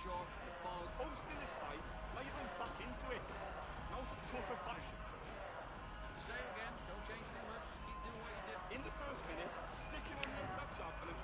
sure it follows. Hosting this fight, now you're going back into it. Now's a tougher fashion. It's the same again. Don't change too much. Just keep doing what you did. In the first minute, sticking on the end of that jab and then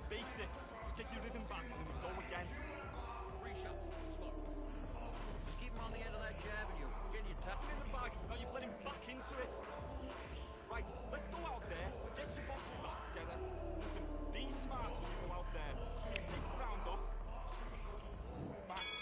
basics. Just get your rhythm back and then we go again. 3 shots. Slow. Just keep him on the end of that jab and you're getting your tough. In the bag. Now you've let him back into it. Right, let's go out there. Get your boxing mat together. Listen, be smart when you go out there. Just take the round off. Back.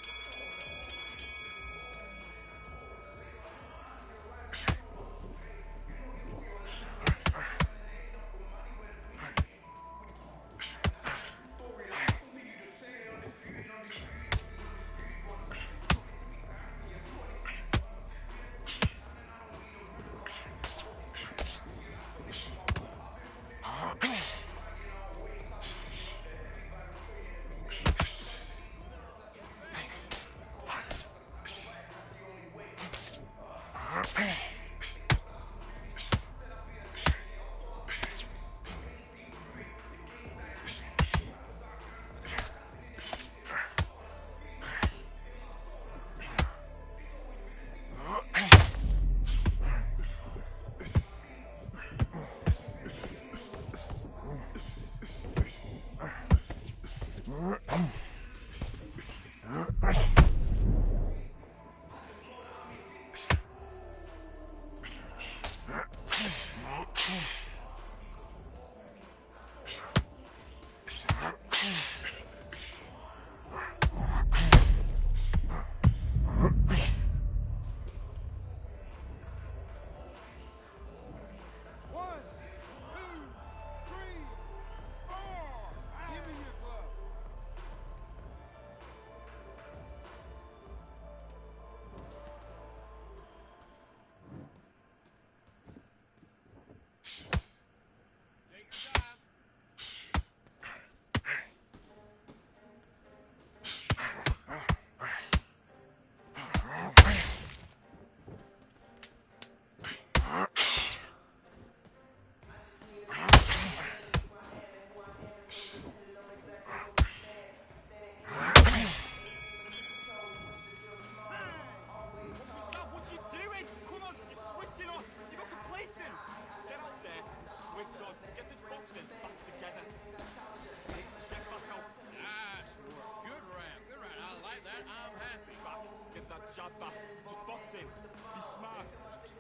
Be smart.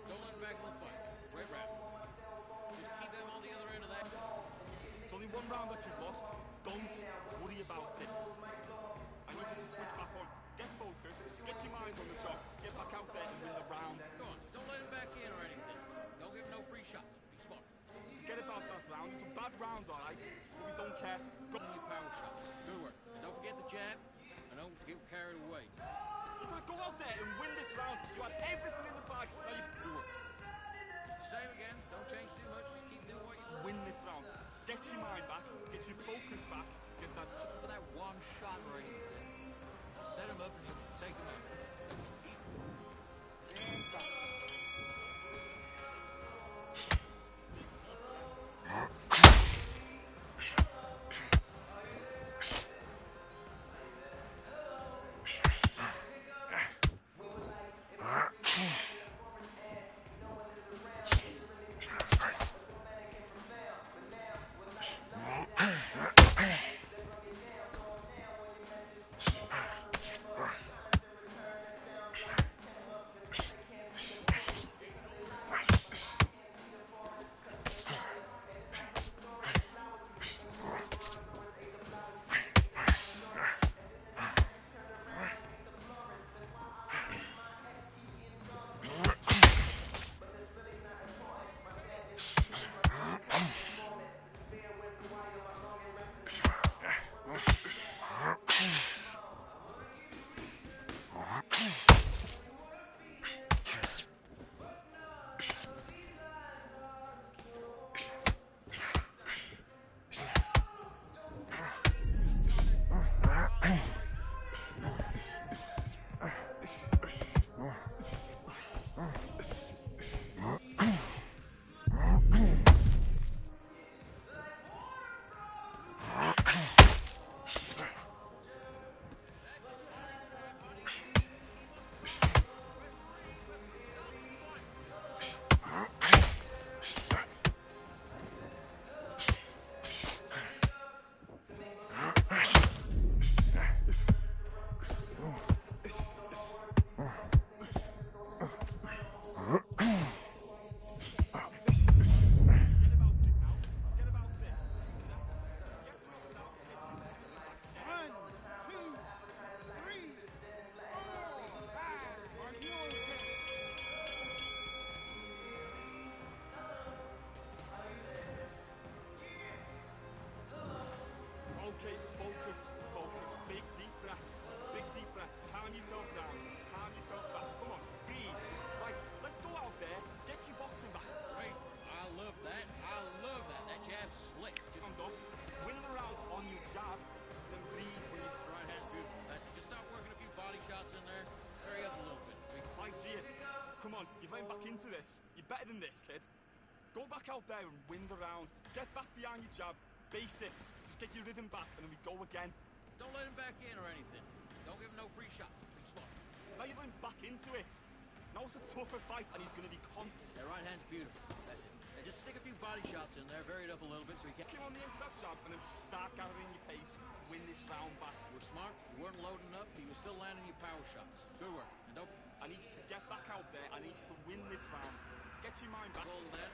Don't let him back in the fight. Right round. Just keep him on the other end of that. It's only one round that you've lost. Don't worry about it. I need you to switch back on. Get focused. Get your minds on the job. Get back out there and win the round. Go on. Don't let him back in or anything. Don't give him no free shots. Be smart. Forget about that round. It's a bad round, alright? But we don't care. Go On your power shots. Good work. And don't forget the jab. And don't get carried away. You're gonna go out there and win this round. You had everything in the bag. Now you've Good work. It's the same again. Don't change too much. Just keep doing what you do. win this round. Get your mind back. Get your focus back. Get that. For that one shot or anything. Set him up and you take him out. Okay, focus, focus. Big deep breaths. Big deep breaths. Calm yourself down. Calm yourself back. Come on, breathe. Right, let's go out there. Get your boxing back. Great. I love that. I love that. That jab's slick. Just Hands off. Win the round on your jab. Then breathe when you strike. right hand's beautiful. That's it. Just start working a few body shots in there. Hurry up a little bit. Big fight, dear. Come on, you're going back into this. You're better than this, kid. Go back out there and win the round. Get back behind your jab. Basics. Just get your rhythm back and then we go again. Don't let him back in or anything. Don't give him no free shots. Be smart. Now you're going back into it. Now it's a tougher fight and he's going to be confident. That right hand's beautiful. That's it. And just stick a few body shots in there. Vary it up a little bit so he can. Get him on the end of that jab and then just start gathering your pace. Win this round back. You were smart. You weren't loading up. You were still landing your power shots. Good work. And don't I need you to get back out there. I need you to win this round. Get your mind back. hold that.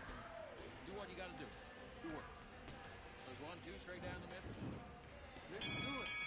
Do what you got to do. Good work. There's 1, 2, straight down the middle. Let's do it.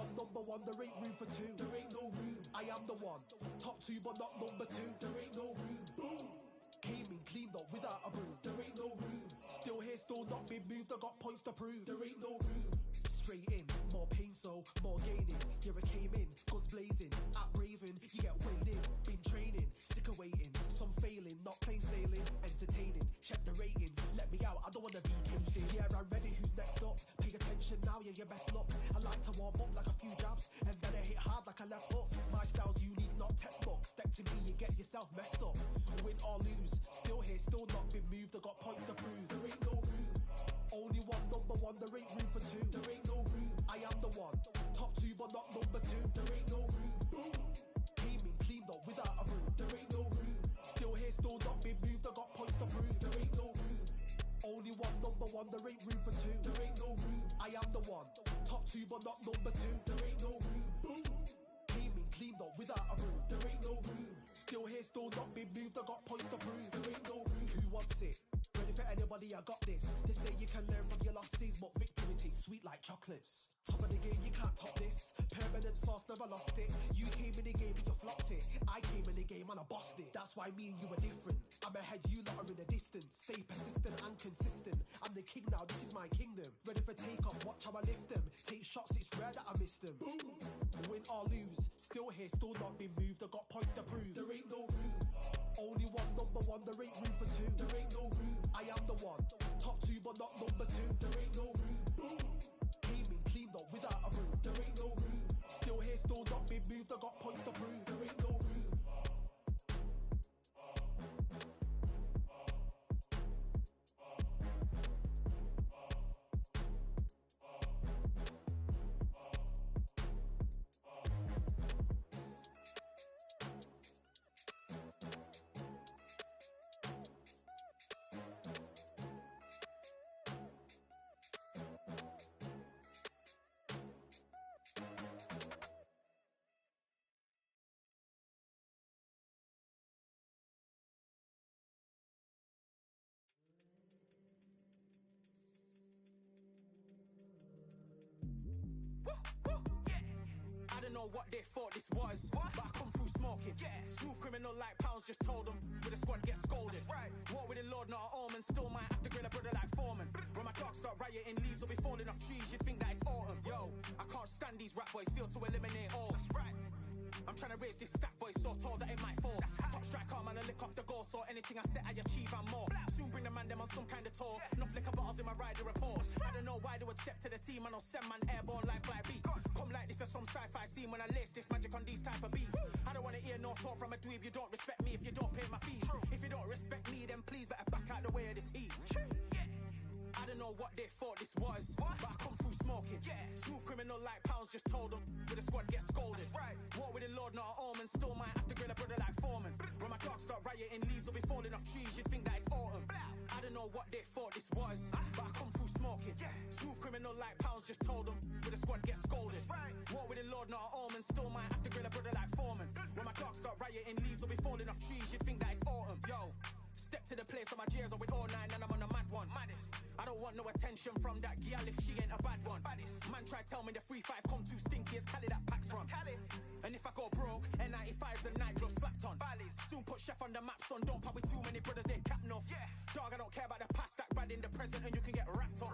one, number one, there ain't room for two. There ain't no room. I am the one. Top two, but not number two. There ain't no room. Boom. Came in, cleaned up without a broom. There ain't no room. Still here, still not been moved. I got points to prove. There ain't no room. Straight in, more pain, so more gaining. Yeah, I came in, guns blazing. At Raven, you get weighed in. Been training, sick of waiting. Some failing, not plain sailing. Entertaining, check the ratings. Let me out, I don't wanna be caged in. Yeah, I'm ready, who's next up? Pay attention now, yeah, your best luck. I like to warm up like a few jabs, and then I hit hard like a left hook. My style's unique, not textbook. Step to me, you get yourself messed up. Win or lose, still here, still not been moved. I got points to prove. There ain't no room. Only one, number one, there ain't room for two. There ain't no room. I am the one. Top two, but not number two. There ain't no room. Boom. Came in, cleaned up without a broom. There ain't no room. Still here, still not been moved. I got points to prove. There ain't no room. Only one, number one, there ain't room for two. There ain't no room. I am the one. Top two, but not number two. There ain't no room. Boom. Came in, cleaned up without a broom. There ain't no room. Still here, still not been moved. I got points to prove. There ain't no room. Who wants it? Ready for anybody, I got this. They say you can learn from your losses, but victory tastes sweet like chocolates. Top of the game, you can't top this. Permanent sauce, never lost it. You came in the game and you flopped it. I came in the game and I bossed it. That's why me and you are different. I'm ahead, you lot are in the distance. Stay persistent and consistent. I'm the king now, this is my kingdom. Ready for takeoff, watch how I lift them. Take shots, it's rare that I miss them. Boom. Win or lose, still here, still not been moved. I got points to prove. There ain't no room. Only one, number one, there ain't room for two. There ain't no room. I am the one. Top two, but not number two. There ain't no room. Boom. Came in, cleaned up without a broom. There ain't no room. Still here, still not been moved. I got points to prove. There ain't no room. I don't know what they thought this was, but I come through smoking. Smooth criminal like pounds, just told them. With a squad get scolded. Walk with the Lord, not an omen. Still might have to grill a brother like Foreman. When my dogs start rioting, leaves will be falling off trees. You'd think that it's autumn. Yo, I can't stand these rap boys, feel to eliminate all. I'm trying to raise this stack boy so tall that it might fall. Top striker, man, I lick off the goal, so anything I set I achieve and more. Soon bring the man them on some kind of tour. Enough liquor bottles in my rider report. I don't know why they would step to the team and I'll send man airborne like fly beat. Come like this as some sci-fi scene when I lace this magic on these type of beats. I don't wanna hear no talk from a dweeb. You don't respect me if you don't pay my fees. If you don't respect me, then please better back out the way of this heat. I don't know what they thought this was, but I come through smoking. Smooth criminal like pounds, just told them. With a squad get scolded. Walk with the Lord, not an omen. Still might have to grill a brother like Foreman. When my dogs start rioting, leaves will be falling off trees. You'd think that it's autumn. I don't know what they thought this was, but I come through smoking. Smooth criminal like pounds, just told them. With a squad get scolded. Walk with the Lord, not an omen. Still might have to grill a brother like Foreman. When my dogs start rioting, leaves will be falling off trees. You'd think that it's autumn. Yo, step to the place where my J's are with all nine and I'm on a mad one. I don't want no attention from that gal if she ain't a bad one. Man try tell me the 3-5 come too stinky as Cali that packs from. And if I go broke, N95's a nightclub slapped on. Soon put chef on the map, son. Don't pop with too many brothers, they cap enough. Dog, I don't care about the past, that bad in the present and you can get wrapped up.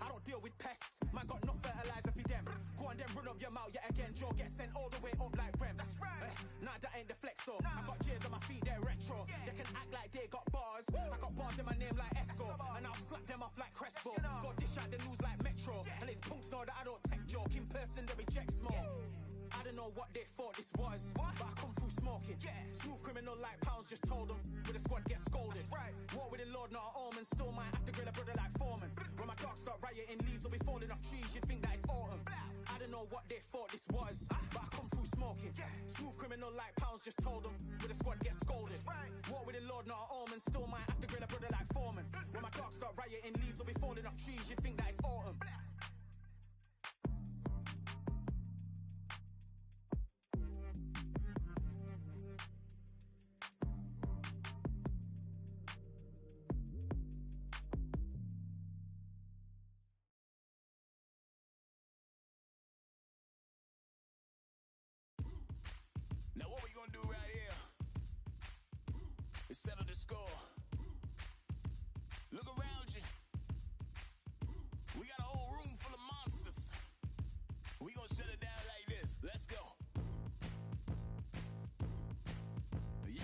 I don't deal with pests, man got no fertilizer for them. Go on then run up your mouth yet again, Joe get sent all the way up like Rem. Nah, that ain't the flex, so I got J's on my feet, they're retro. They can act like they got bars, I got bars in my name like Esco. And I'll slap them off like Crespo. Go dish out the news like Metro. And it's punks know that I don't tech joke. In person they reject smoke. I don't know what they thought this was, but I come through smoking. Smooth criminal like pounds, just told them. With a squad get scolded. Walk with the Lord, not an omen. Still might have to grill a brother like Foreman. When my dogs start rioting, leaves will be falling off trees. You'd think that it's autumn. I don't know what they thought this was, but I come through smoking. Smooth criminal like pounds, just told them. With a squad get scolded. Walk with the Lord, not an omen. Still might have to grill a brother like Foreman. When my dogs start rioting, leaves will be falling off trees. You'd think that it's autumn. score. Look around you. We got a whole room full of monsters. We gonna shut it down like this. Let's go. Yeah.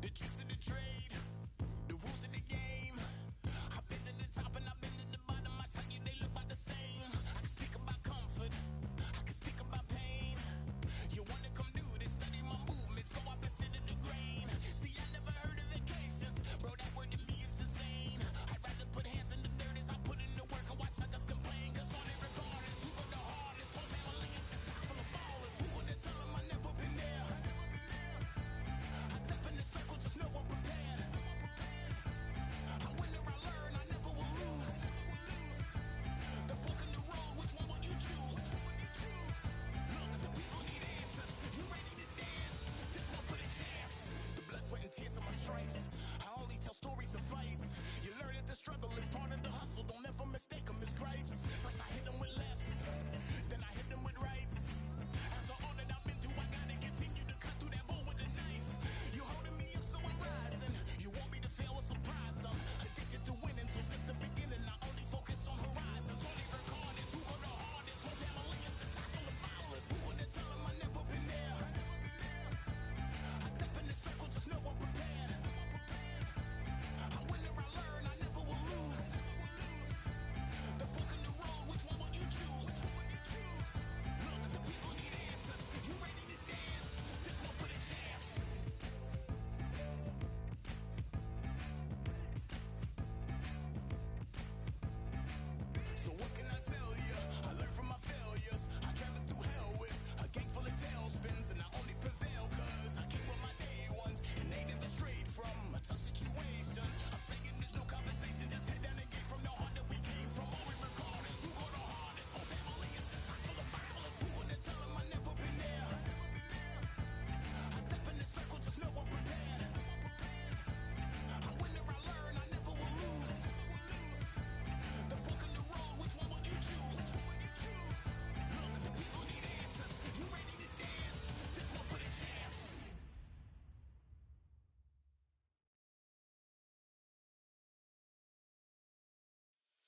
The tricks of the trade, the rules of the game. I've been to the top and I've been to the bottom. I tell you they look about the same. I can speak about comfort, I can speak about pain. You wanna come do this, study my movements, go opposite of the grain. See, I never heard of vacations, bro, that word to me is insane. I'd rather put hands in the dirt as I put in the work and watch suckers complain. Cause all they regard is who go the hardest. Whole family is just chock full of ballers. Who wanna tell them I never been there? I step in the circle, just know I'm prepared. I win or I learn, I never will lose. The fork in the road, which one will you choose? Look, the people need answers. You ready to dance? This one for the champs. The blood, sweat, and tears of my stripes. I only tell stories of fights. You learn that the struggle is part of the hustle. Don't ever mistake them as gripes. First I hit them with lefts, then I hit them with rights. After all that I've been through, I gotta continue to cut through that bull with a knife. You holding me up, so I'm rising. You want me to fail, well, surprised. I'm addicted to winning, so since the beginning, I only focus on horizons. All they record is who go the hardest. Whole family is a chock full of ballers. Who wanna tell them I never been there? I step in the circle, just know I'm prepared. I win or I learn, I never will lose. The fork in the road, which one will you choose? Look, the people need answers. You ready to dance? This one for the champs. So what can I tell you? I learned from my failures. I traveled through hell with a gang full of tailspins, and I only prevail cause I came with my day ones, and they never strayed from tough situations. I'm saying there's no conversation, just head down and get from the heart that we came from. All we record is who go the hardest. Whole family is just chock full of ballers. Who wanna tell them I never been there? I step in the circle, just know I'm prepared. I win or I learn, I never will lose. The fork in the road, which one will you choose? Look, the people need answers. You ready to dance? This one for the champs.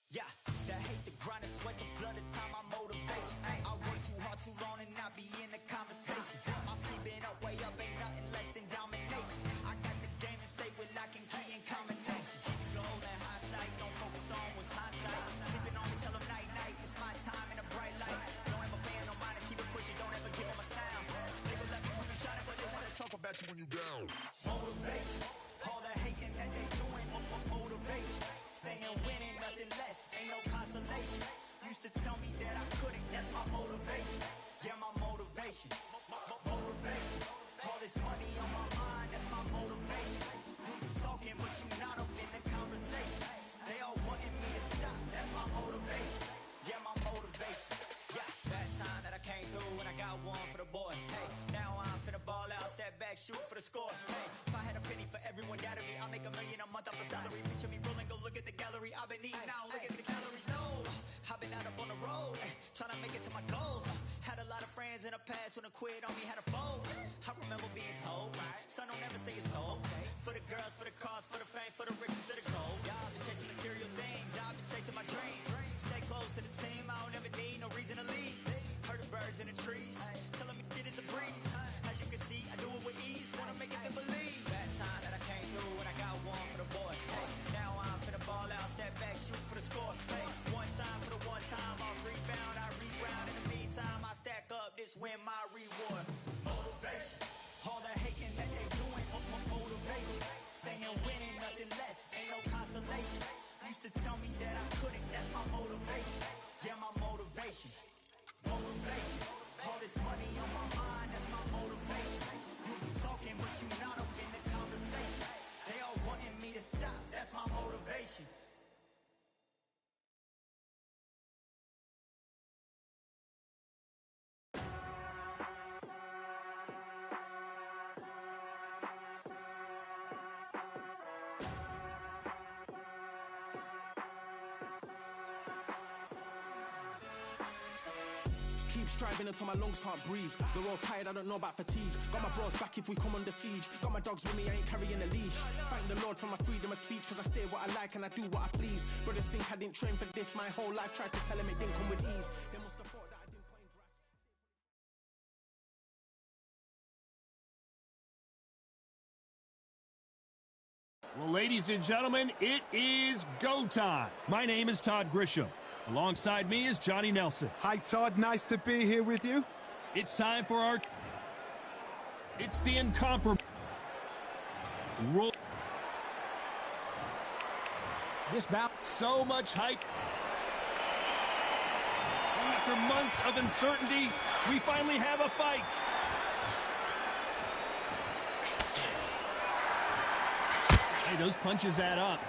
Yeah, the hate, the grind, the sweat, the blood, the time, my motivation. I work too hard, too long, and not be in the conversation. My team been up, way up, ain't nothing less than domination. I got the game and say with lock and key and combination. Keep it gold and hindsight, don't focus on what's hindsight. Sleeping on me, tell them night, night, it's my time in a bright light. Don't ever band no mind and keep it pushing, don't ever give them a sound. They will let me when you shot it, but they wanna talk about you when you down. Motivation, all the hating that they doing, motivation. Staying winning, nothing less, ain't no consolation. Used to tell me that I couldn't, that's my motivation. Yeah, my motivation, motivation. All this money on my mind, that's my motivation. You be talking, but you not up in the conversation. They all wanting me to stop, that's my motivation. Yeah, my motivation. Yeah, that time that I came through and I got one for the boy. Hey, now I'm finna ball out, step back, shoot for the score. Hey, if I had a penny for everyone doubted me, I'll make $1 million a month off a salary. Picture me rolling, go look at the gallery. I've been eating now, look at the calories. No, I've been out up on the road, trying to make it to my goals. Had a lot of friends in the past when I quit on me, had a fold. I remember being told, son, don't ever say it's sold. For the girls, for the cars, for the fame, for the riches, for the gold. Yeah, I've been chasing material things, I've been chasing my dreams. Stay close to the team, I don't ever need no reason to leave. Heard the birds in the trees, telling me it is a breeze. As you can see, I do it with ease, wanna make it to believe. That time that I came through and I got one for the boy. Hey, now I'm finna ball out, step back, shoot for the score. Hey, one time for the one time, I'll rebound, I reground. In the meantime, I stack up, this win my reward. Motivation, all the hating that they doing, motivation. Staying winning, nothing less, ain't no consolation. keep striving until my lungs can't breathe. They're all tired, I don't know about fatigue. Got my bros back if we come under siege. Got my dogs with me, I ain't carrying a leash. Thank the Lord for my freedom of speech, cause I say what I like and I do what I please. Brothers think I didn't train for this my whole life. Tried to tell them it didn't come with ease. They must have thought that I didn't play in grass. Well, ladies and gentlemen, it is go time. My name is Todd Grisham. Alongside me is Johnny Nelson. Hi, Todd. Nice to be here with you. It's time for our... It's the incomparable... Roll. This bout, so much hype. After months of uncertainty, we finally have a fight. Hey, those punches add up.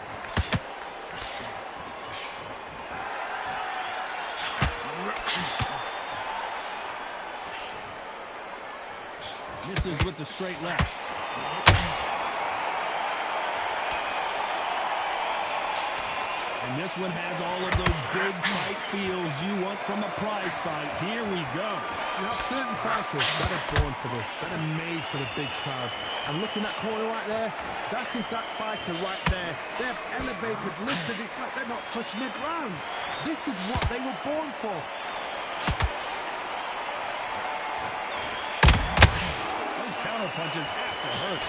Misses with the straight left. And this one has all of those big, tight feels you want from a prize fight. Here we go. You have certain fighters that are born for this, that are made for the big crowd. And looking at that corner right there, that is that fighter right there. They have elevated, lifted, it's like they're not touching the ground. This is what they were born for. Those counter punches have to hurt.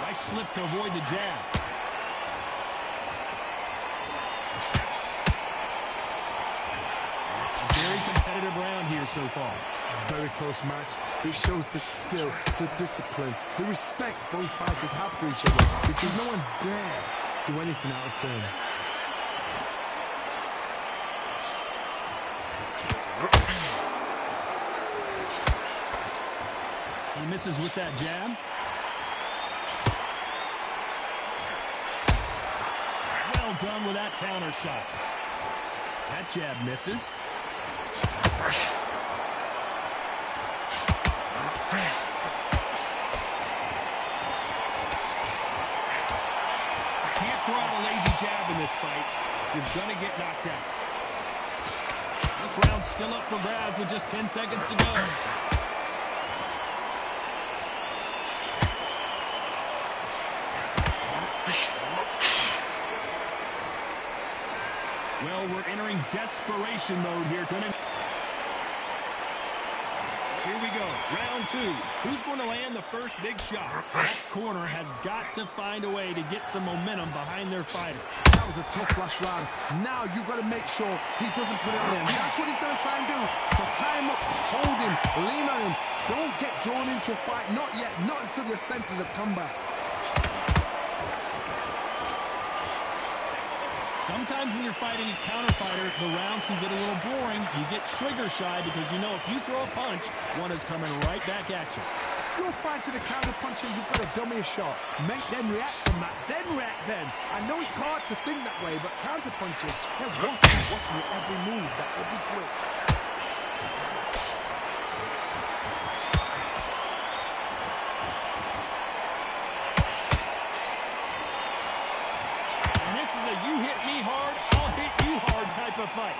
Nice slip to avoid the jab. Very competitive round here so far. Very close match. It shows the skill, the discipline, the respect both fighters have for each other, because no one dare do anything out of turn. He misses with that jab. Well done with that counter shot. That jab misses. Can't throw out a lazy jab in this fight. You're gonna get knocked out. This round's still up for grabs with just 10 seconds to go. Well, we're entering desperation mode here. Here we go, round two. Who's going to land the first big shot? That corner has got to find a way to get some momentum behind their fighter. That was a tough last round. Now you've got to make sure he doesn't put it on him. That's what he's going to try and do. So tie him up, hold him, lean on him. Don't get drawn into a fight. Not yet. Not until your senses have come back. Sometimes when you're fighting a counter fighter, the rounds can get a little boring. You get trigger shy because you know if you throw a punch, one is coming right back at you. You're fighting a counter puncher, you've got to dummy a shot. Make them react from that, then react then. I know it's hard to think that way, but counter punchers, they're watching your every move, that every twitch. You hit me hard, I'll hit you hard type of fight.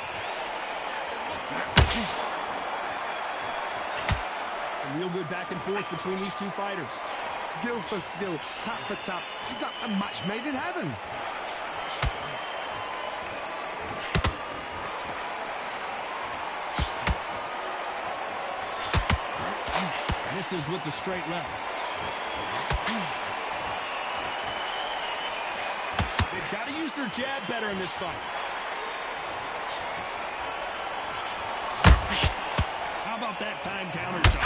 Some real good back and forth between these two fighters. Skill for skill, tap for tap. She's like a match made in heaven. Misses with the straight left. Got to use their jab better in this fight. How about that time counter shot?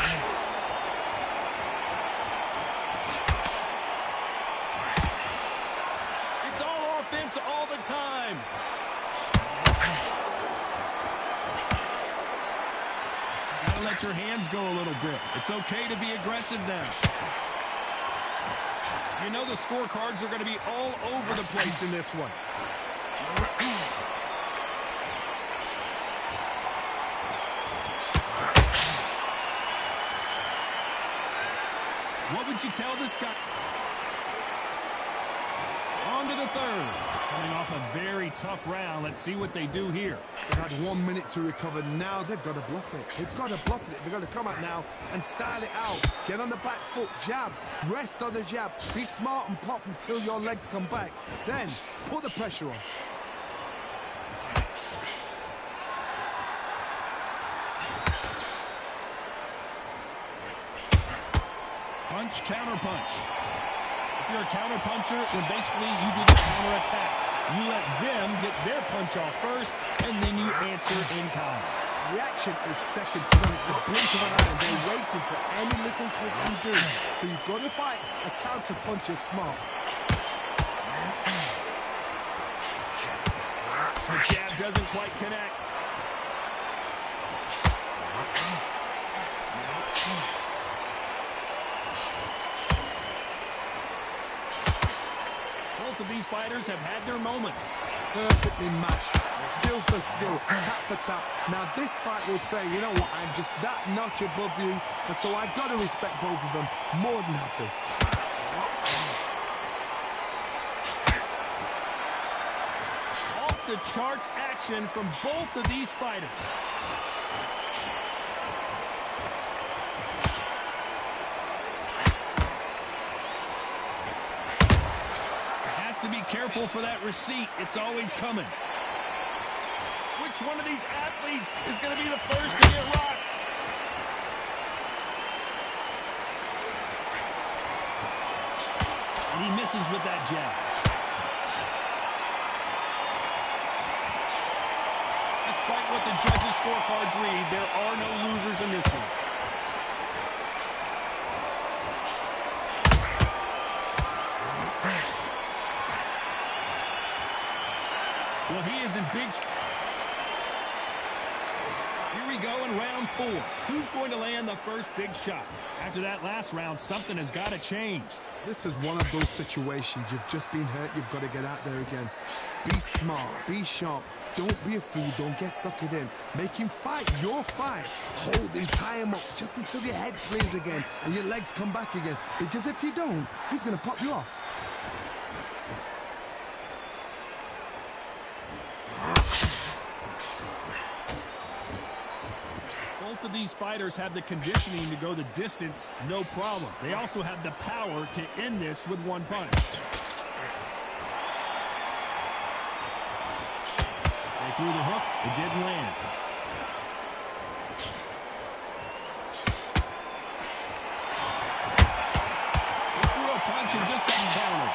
It's all offense all the time. Gotta let your hands go a little bit. It's okay to be aggressive now. You know the scorecards are going to be all over the place in this one. What would you tell this guy? On to the third. Coming off a very tough round, let's see what they do here. They've had 1 minute to recover. Now they've got to bluff it. They've got to bluff it. They've got to come out now and style it out. Get on the back foot, jab, rest on the jab. Be smart and pop until your legs come back. Then put the pressure on. Punch, counter punch. If you're a counter puncher, then basically you do the counter attack. You let them get their punch off first, and then you answer in kind. Reaction is second to none. It's the blink of an eye, and they're waiting for any little touch you do. So you've got to fight a counter puncher smart. The jab doesn't quite connect. Both of these fighters have had their moments. Perfectly matched, skill for skill, tap for tap. Now this fight will say, you know what, I'm just that notch above you, and so I've got to respect both of them more than happy. Off the charts action from both of these fighters. To be careful for that receipt. It's always coming. Which one of these athletes is going to be the first to get rocked? And he misses with that jab. Despite what the judges' scorecards read, there are no losers in this one. Well, he is in big... Here we go in round 4. Who's going to land the first big shot? After that last round, something has got to change. This is one of those situations. You've just been hurt. You've got to get out there again. Be smart. Be sharp. Don't be a fool. Don't get suckered in. Make him fight your fight. Hold him. Tie him up just until your head clears again and your legs come back again. Because if you don't, he's going to pop you off. Both of these fighters have the conditioning to go the distance, no problem. They also have the power to end this with one punch. They threw the hook, it didn't land. He threw a punch and just got countered.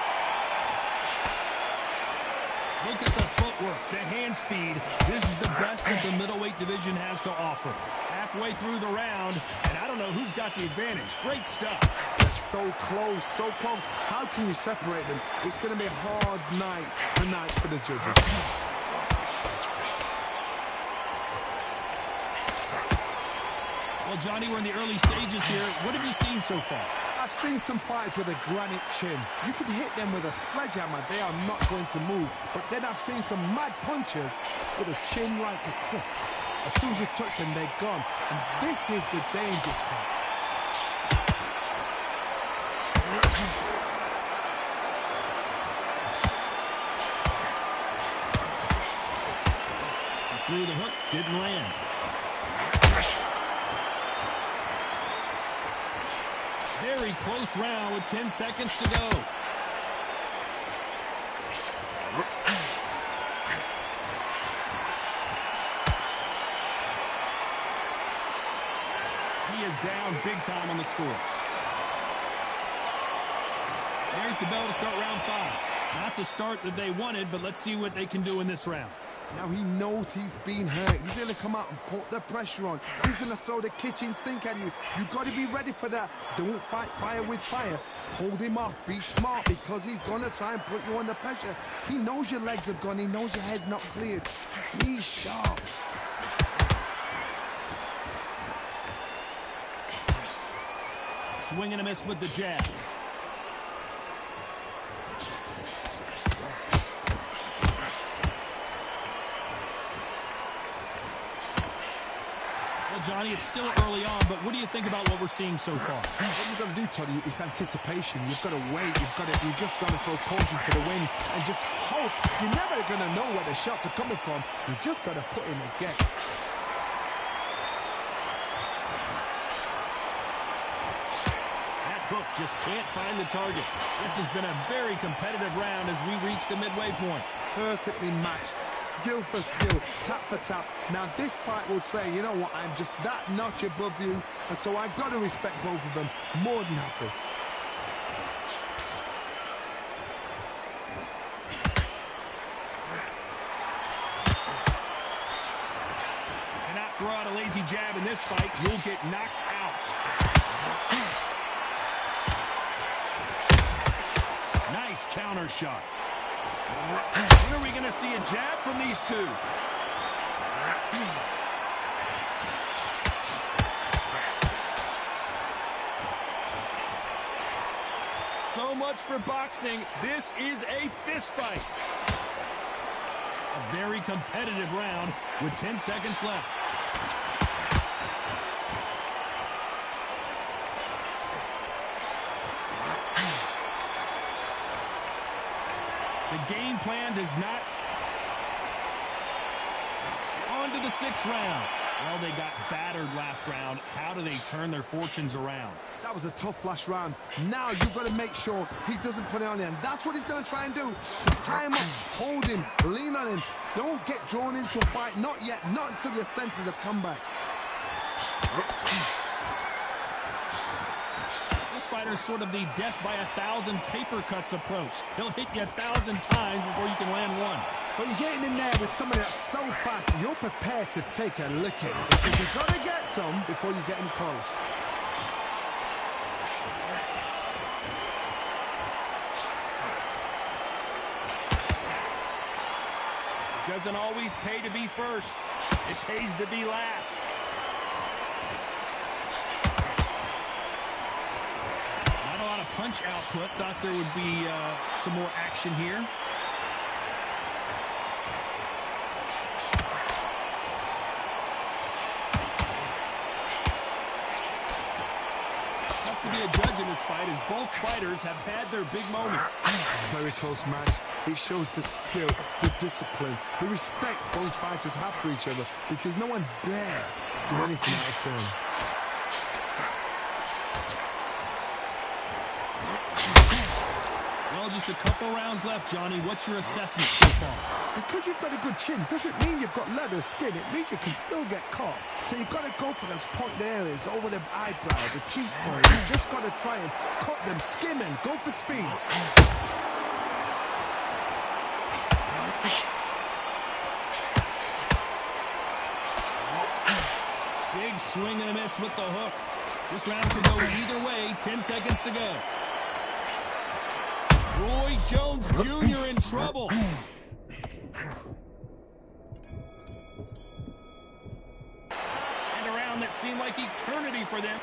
Look at the footwork, the hand speed. This is the best that the middleweight division has to offer. Halfway through the round, and I don't know who's got the advantage. Great stuff. They're so close, so close. How can you separate them? It's going to be a hard night tonight for the judges. Well, Johnny, we're in the early stages here. What have you seen so far? I've seen some fighters with a granite chin. You could hit them with a sledgehammer, they are not going to move. But then I've seen some mad punchers with a chin like a crisp. As soon as you touch them, they're gone. And this is the danger spot. He threw the hook, didn't land. Very close round with 10 seconds to go. He is down big time on the scores. There's the bell to start round 5. Not the start that they wanted, but let's see what they can do in this round. Now he knows he's been hurt. He's going to come out and put the pressure on. He's going to throw the kitchen sink at you. You've got to be ready for that. Don't fight fire with fire. Hold him off. Be smart because he's going to try and put you under pressure. He knows your legs have gone. He knows your head's not cleared. Be sharp. Swing and a miss with the jab. Well, Johnny, Johnny, it's still early on, but what do you think about what we're seeing so far? What you've got to do, Tony, is anticipation. You've got to wait. You just got to throw caution to the wind and just hope. You're never going to know where the shots are coming from. You just got to put in a guess. That hook just can't find the target. This has been a very competitive round as we reach the midway point. Perfectly matched, skill for skill, tap for tap. Now this fight will say, you know what, I'm just that notch above you, and so I've got to respect both of them. More than happy. You cannot throw out a lazy jab in this fight. You'll get knocked out. Nice counter shot. When are we going to see a jab from these two? So much for boxing. This is a fist fight. A very competitive round with 10 seconds left. The game plan does not... On to the 6th round. Well, they got battered last round. How do they turn their fortunes around? That was a tough last round. Now you've got to make sure he doesn't put it on him. That's what he's going to try and do. So tie him up, hold him, lean on him. Don't get drawn into a fight. Not yet. Not until your senses have come back. This fighter's sort of the death by 1,000 paper cuts approach. He'll hit you 1,000 times before you can land one. So you're getting in there with somebody that's so fast, you're prepared to take a licking. Because you've got to get some before you get in close. It doesn't always pay to be first. It pays to be last. Not a lot of punch output. Thought there would be some more action here. To be a judge in this fight as both fighters have had their big moments. Very close match. It shows the skill, the discipline, the respect both fighters have for each other, because no one dare do anything out of turn. Well, just a couple rounds left, Johnny. What's your assessment so far? Because you've got a good chin doesn't mean you've got leather skin. It means you can still get caught. So you've got to go for those point areas over the eyebrow, the cheekbone. You've just got to try and cut them, skim and go for speed. Big swing and a miss with the hook. This round could go either way. 10 seconds to go. Roy Jones Jr. in trouble. And a round that seemed like eternity for them.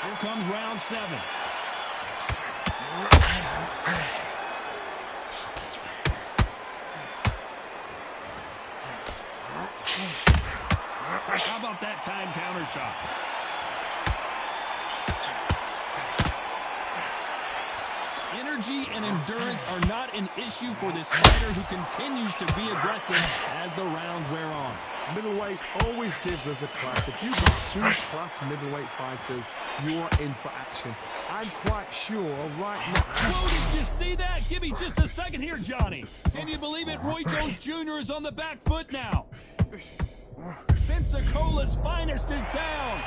Here comes round 7. How about that time counter shot? Energy and endurance are not an issue for this fighter who continues to be aggressive as the rounds wear on. Middleweight always gives us a class. If you've got 2 class middleweight fighters, you're in for action. I'm quite sure right now... Whoa, did you see that? Give me just a second here, Johnny. Can you believe it? Roy Jones Jr. is on the back foot now. Pensacola's finest is down.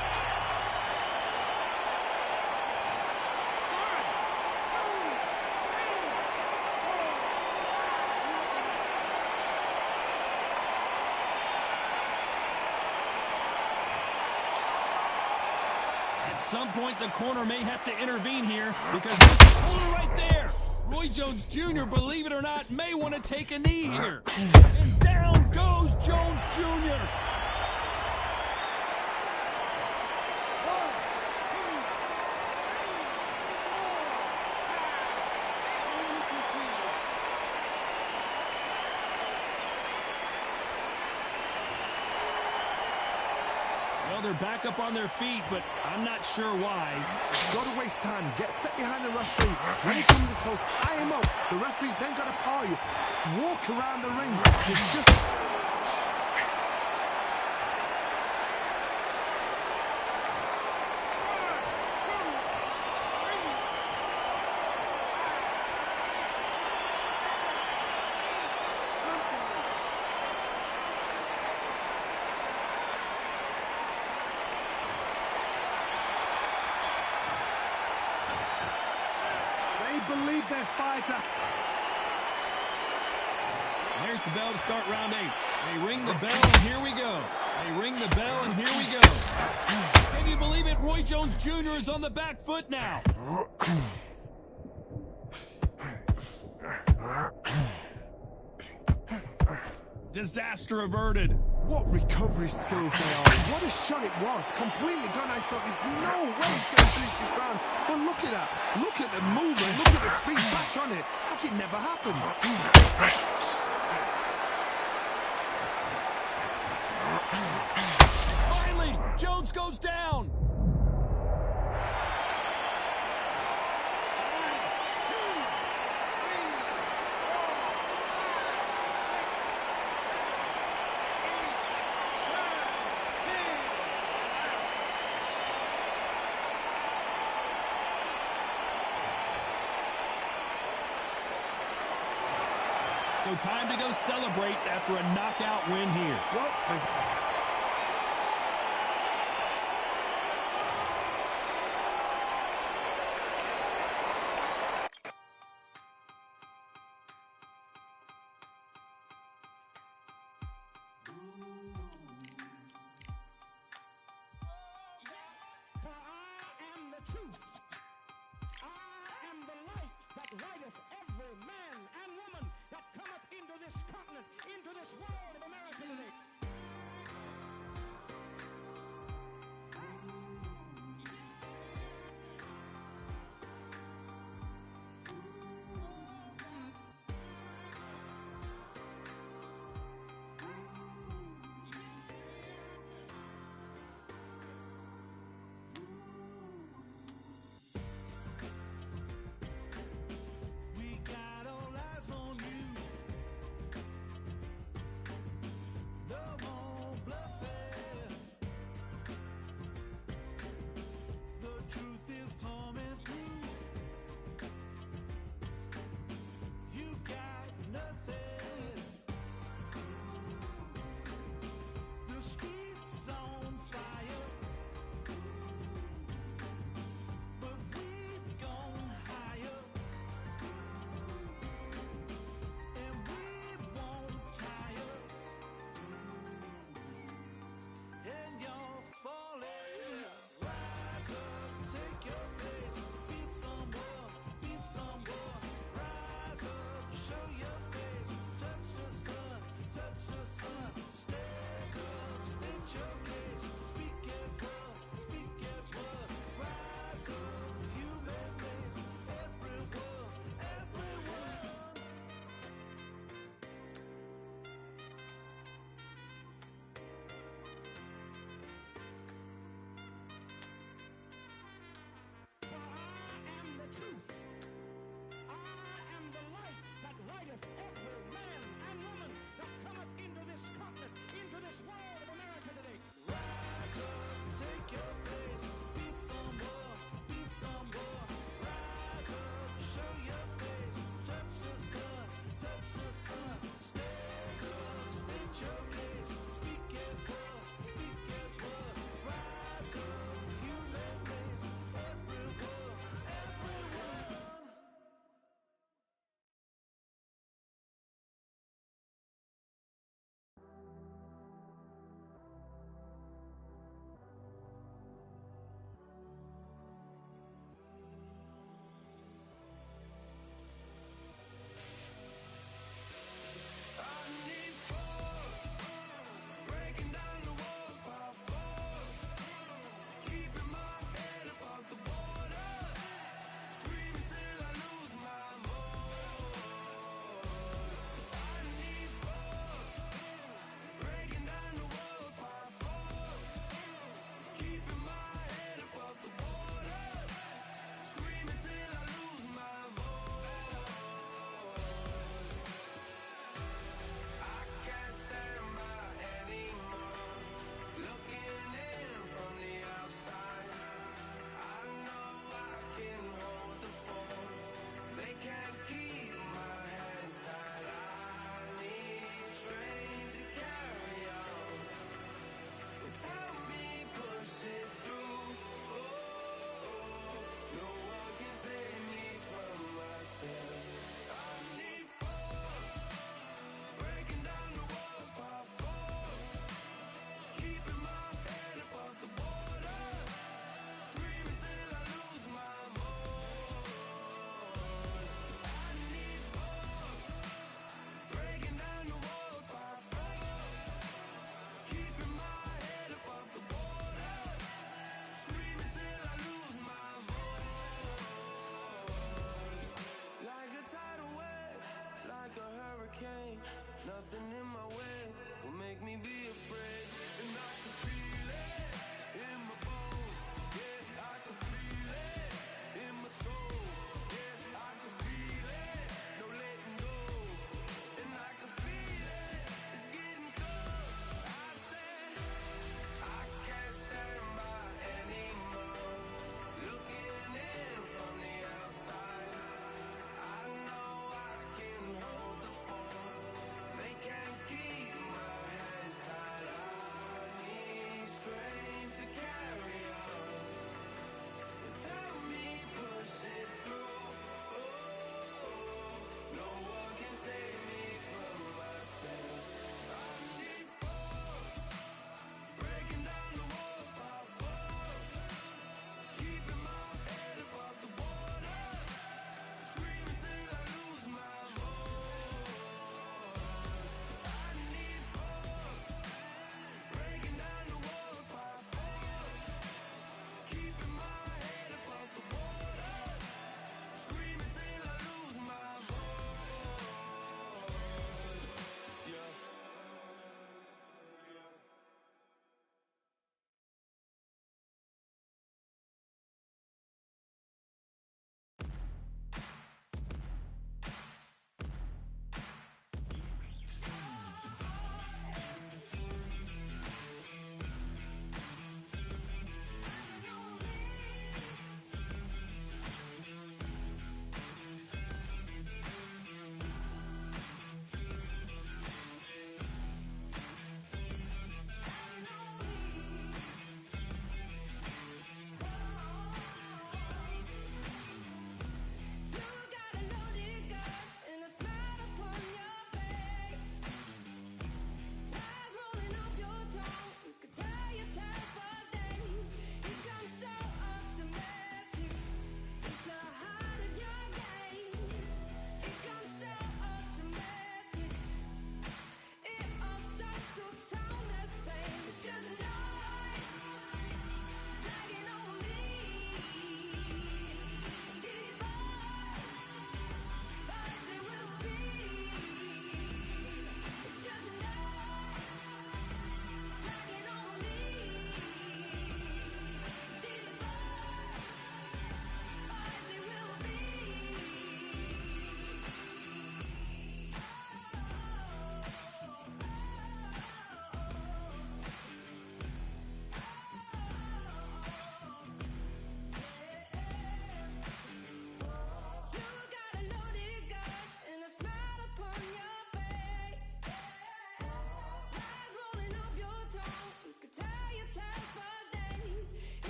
At some point, the corner may have to intervene here because there's the corner right there. Roy Jones Jr., believe it or not, may want to take a knee here. And down goes Jones Jr. Well, they're back up on their feet, but I'm not sure why. Got to waste time. Get step behind the referee. When he comes close, tie him up. The referee's then got to paw you. Walk around the ring. It's just... believe their fighter. There's the bell to start round 8. They ring the bell, and here we go. They ring the bell, and here we go. Can you believe it? Roy Jones Jr. is on the back foot now. Disaster averted. What recovery skills they are. What a shot it was. Completely gone. I thought there's no way he's going to finish this round. But look at that. Look at the movement. Look at the speed back on it. Like it never happened. Finally, Jones goes down. So time to go celebrate after a knockout win here. Well, For I am the truth. I am the light that lighteth every man and woman that cometh into this continent, into this world of America today.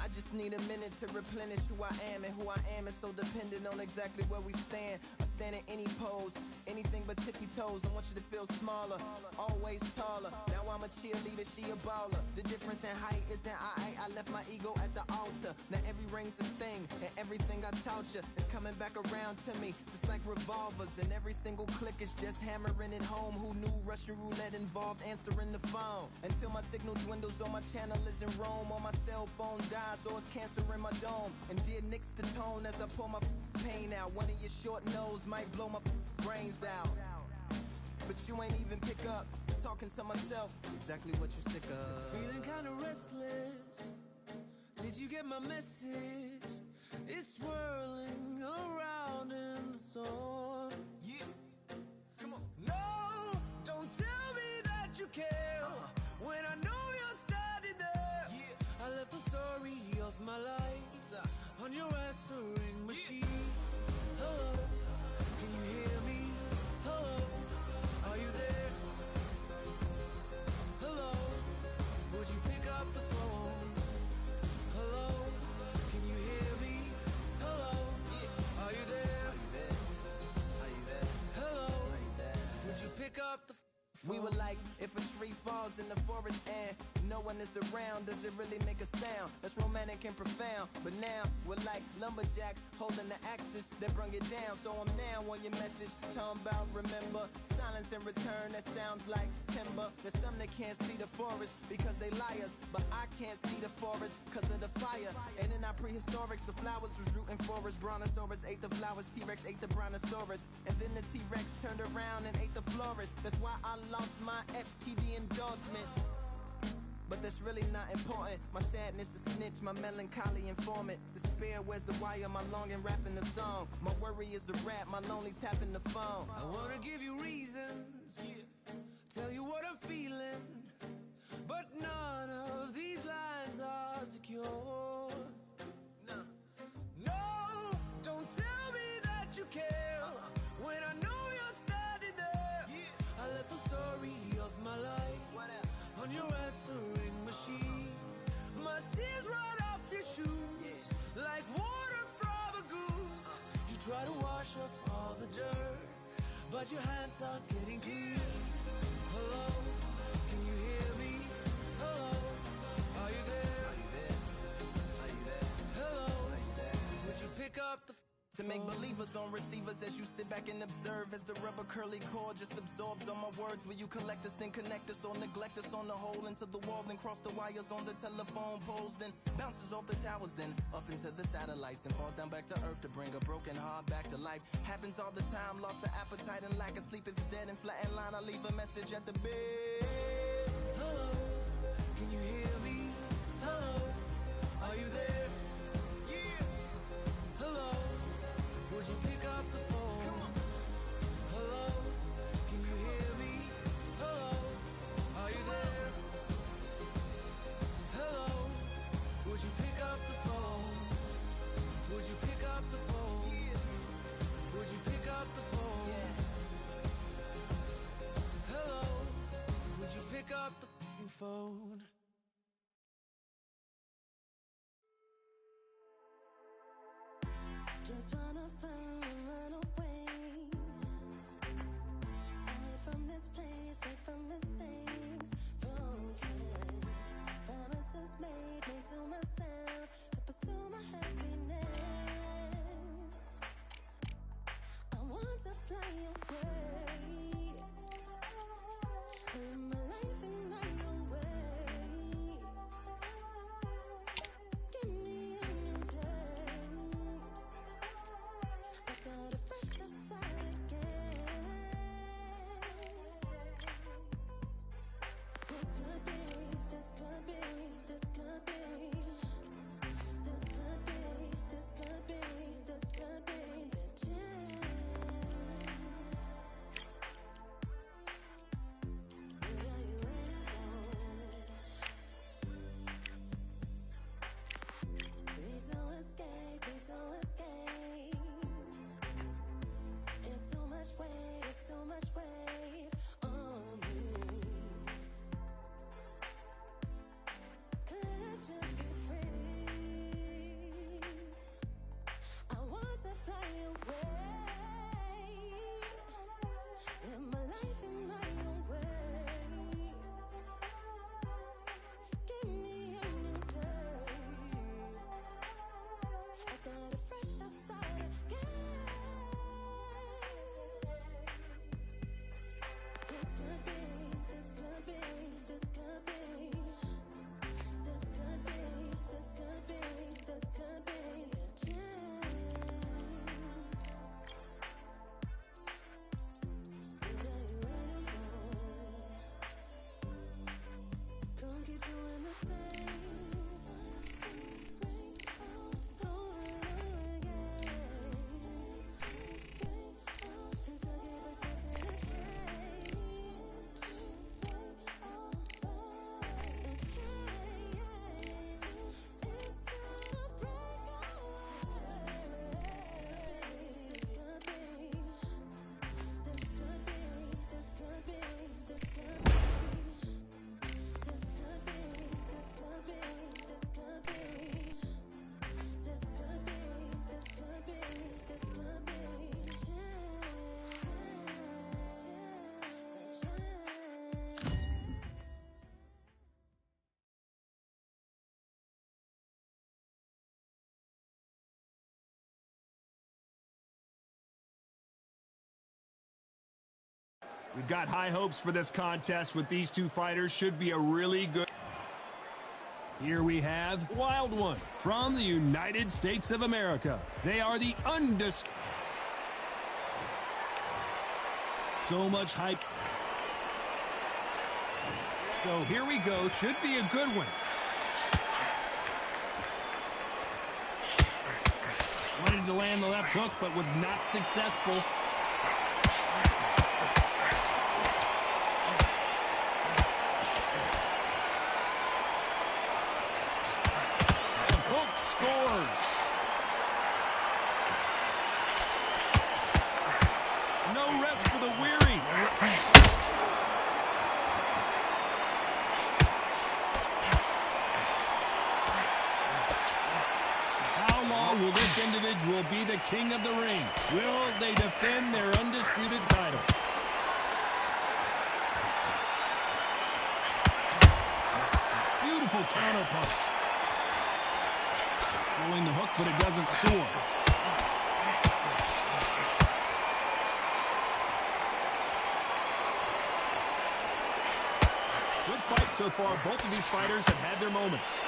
I just need a minute to replenish who I am, and who I am is so dependent on exactly where we stand. I stand in any pose, anything but tippy toes. Don't want you to feel smaller, always taller. Now I'm a cheerleader, she a baller. The difference in height isn't I left my ego at the altar. Now every ring's a thing, and everything I taught you is coming back around to me, just like revolvers. And every single click is just hammering it home. Who knew Russian roulette involved answering the phone? Until my signal dwindles or my channel is in Rome, or my cell phone dies, or it's cancer in my dome. And dear nicks the tone as I pour my pain out. One of your short nose might blow my brains out, but you ain't even pick up. Talking to myself, exactly what you sick of. Feeling kinda restless. Did you get my message? It's swirling around in the storm. Yeah, come on. No, don't tell me that you care when I know you're standing there. Yeah. I left the story of my life on your answering machine. Hello, can you hear me? Hello, are you there? Hello, would you pick up the phone? Hello, can you hear me? Hello, are you there? Are you there? Hello, would you pick up the phone? We were like, if a tree falls in the forest and no one is around, does it really make a sound? That's romantic and profound. But now we're like lumberjacks holding the axes that bring it down. So I'm now on your message, talking about remember. Silence in return, that sounds like timber. There's some that can't see the forest because they liars, but I can't see the forest because of the fire. And in our prehistorics, the flowers was rooting for us. Brontosaurus ate the flowers, T-Rex ate the brontosaurus, and then the T-Rex turned around and ate the florist. That's why I lost my FTD endorsements, but that's really not important. My sadness is snitch, my melancholy informant. Despair wears a wire, my longing rapping the song. My worry is a rap, my lonely tapping the phone. I wanna give you reasons, tell you what I'm feeling, but none of these lines are secure. No, don't tell me that you care when I know you're standing there. I left the story of my life on your answering machine. My tears run off your shoes like water from a goose. You try to wash off all the dirt, but your hands aren't getting clean. Hello, can you hear me? Hello, are you there? Are you there? Hello, would you pick up the To make believers on receivers as you sit back and observe as the rubber curly cord just absorbs all my words. Will you collect us, then connect us, or neglect us on the hole into the wall, then cross the wires on the telephone poles, then bounces off the towers, then up into the satellites, then falls down back to earth to bring a broken heart back to life. Happens all the time, lost of appetite and lack of sleep. If it's dead and flat and line, I leave a message at the bed. Hello, can you hear me? Hello, are you there? Yeah. Hello, would you pick up the phone? Come on. Hello, can you hear me? Hello, are you there? Hello, would you pick up the phone? Would you pick up the phone? Would you pick up the phone? Hello, would you pick up the phone? Just wanna find and run away, away from this place, away from mistakes broken, promises made to myself to pursue my happiness. I want to fly away, live my life in my own way. We've got high hopes for this contest with these two fighters. Should be a really good... Here we have Wild One from the United States of America. They are the undisputed. So much hype. So here we go. Should be a good one. Wanted to land the left hook, but was not successful. The hook scores. No rest for the weary. Will this individual be the king of the ring? Will they defend their undisputed title? Beautiful counter punch. Throwing the hook, but it doesn't score. Good fight so far. Both of these fighters have had their moments.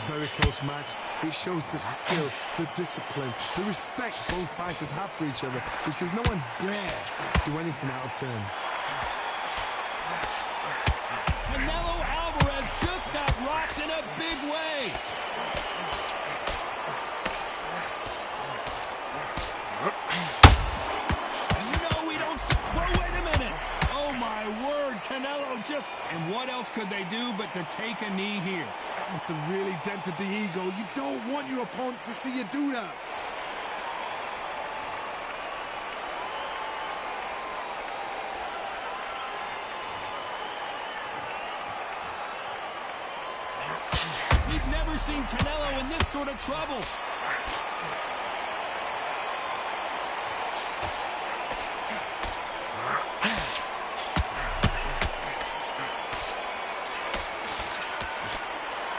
Very close match. It shows the skill, the discipline, the respect both fighters have for each other, because no one dares do anything out of turn. Canelo Alvarez just got rocked in a big way. No, we don't. Well, wait a minute. Oh, my word. Canelo just... And what else could they do but to take a knee here? That must have really dented the ego. You don't want your opponent to see you do that. We've never seen Canelo in this sort of trouble.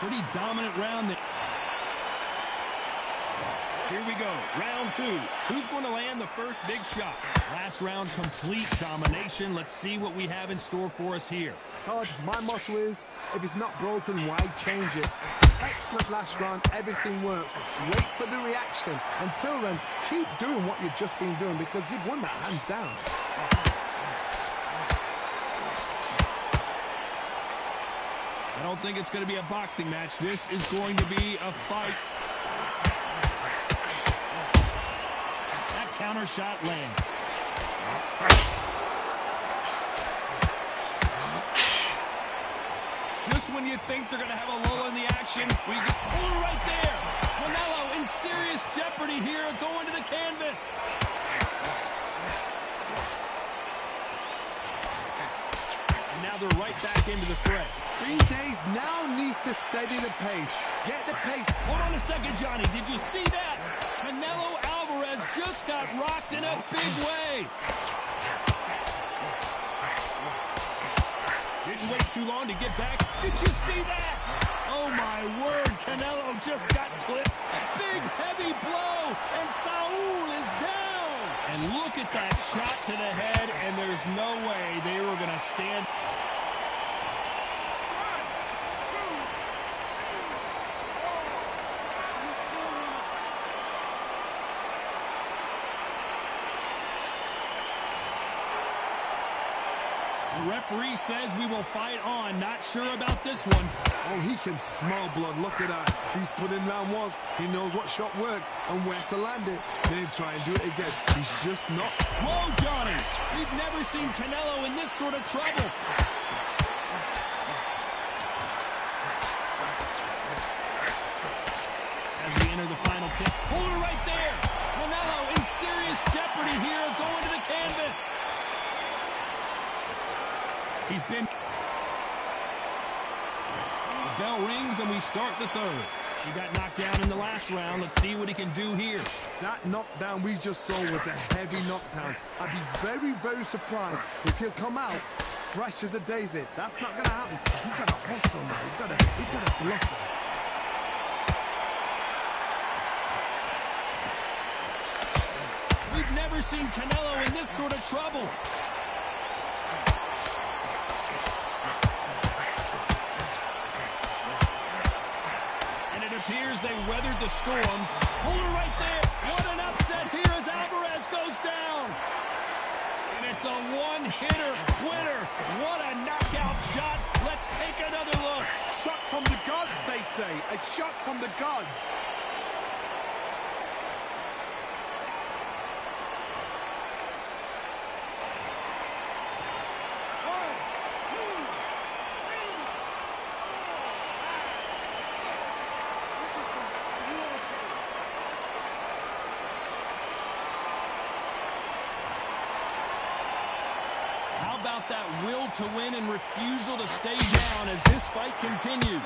Pretty dominant round. Here we go, round two. Who's going to land the first big shot? Last round, complete domination. Let's see what we have in store for us here. Todd, my motto is, if it's not broken, why change it? Excellent last round, everything works. Wait for the reaction. Until then, keep doing what you've just been doing, because you've won that hands down. I don't think it's going to be a boxing match. This is going to be a fight. That counter shot lands. Just when you think they're going to have a lull in the action, we get right there. Canelo in serious jeopardy here, going to the canvas. And now they're right back into the fray. 3 days now needs to steady the pace. Get the pace. Hold on a second, Johnny. Did you see that? Canelo Alvarez just got rocked in a big way. Didn't wait too long to get back. Did you see that? Oh, my word. Canelo just got clipped. Big, heavy blow. And Saul is down. And look at that shot to the head. And there's no way they were going to stand. The referee says we will fight on. Not sure about this one. Oh, he can smell blood. Look at that. He's put in round once. He knows what shot works and where to land it. Then try and do it again. He's just not. Whoa, Johnny. We've never seen Canelo in this sort of trouble. As we enter the final tip. Hold it right there. Canelo in serious jeopardy here, going to the canvas. He's been... The bell rings and we start the third. He got knocked down in the last round. Let's see what he can do here. That knockdown we just saw was a heavy knockdown. I'd be very, very surprised if he'll come out fresh as a daisy. That's not going to happen. He's got to hustle now. He's got to bluff him. We've never seen Canelo in this sort of trouble. appears they weathered the storm. Hold her right there. What an upset here as Alvarez goes down. And it's a one-hitter winner. What a knockout shot. Let's take another look. Shot from the gods, they say. A shot from the gods. That will to win and refusal to stay down as this fight continues.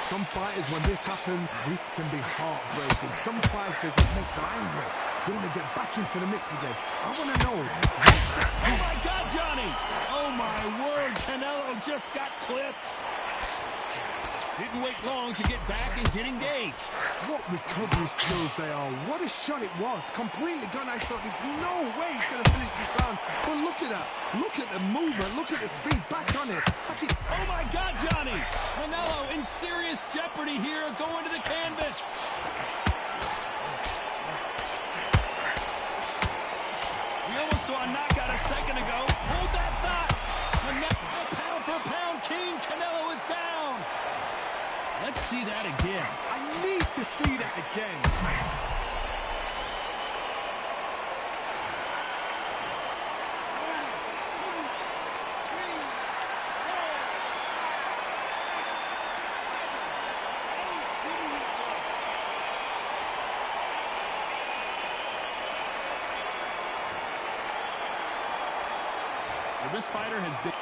Some fighters, when this happens, this can be heartbreaking. Some fighters, it makes them angry. They want to get back into the mix again. I want to know. Oh my God, Johnny! Oh my word, Canelo just got clipped. Didn't wait long to get back and get engaged. What recovery skills they are. What a shot it was. Completely gone. I thought there's no way he's going to finish this round. But look at that. Look at the movement. Look at the speed. Back on it. Oh my God, Johnny! Canelo in serious jeopardy here going to the canvas. We almost saw a knockout a second ago. Hold that thought. The pound for pound king, Canelo is down. Let's see that again. I need to see that again. Well, this fighter has been...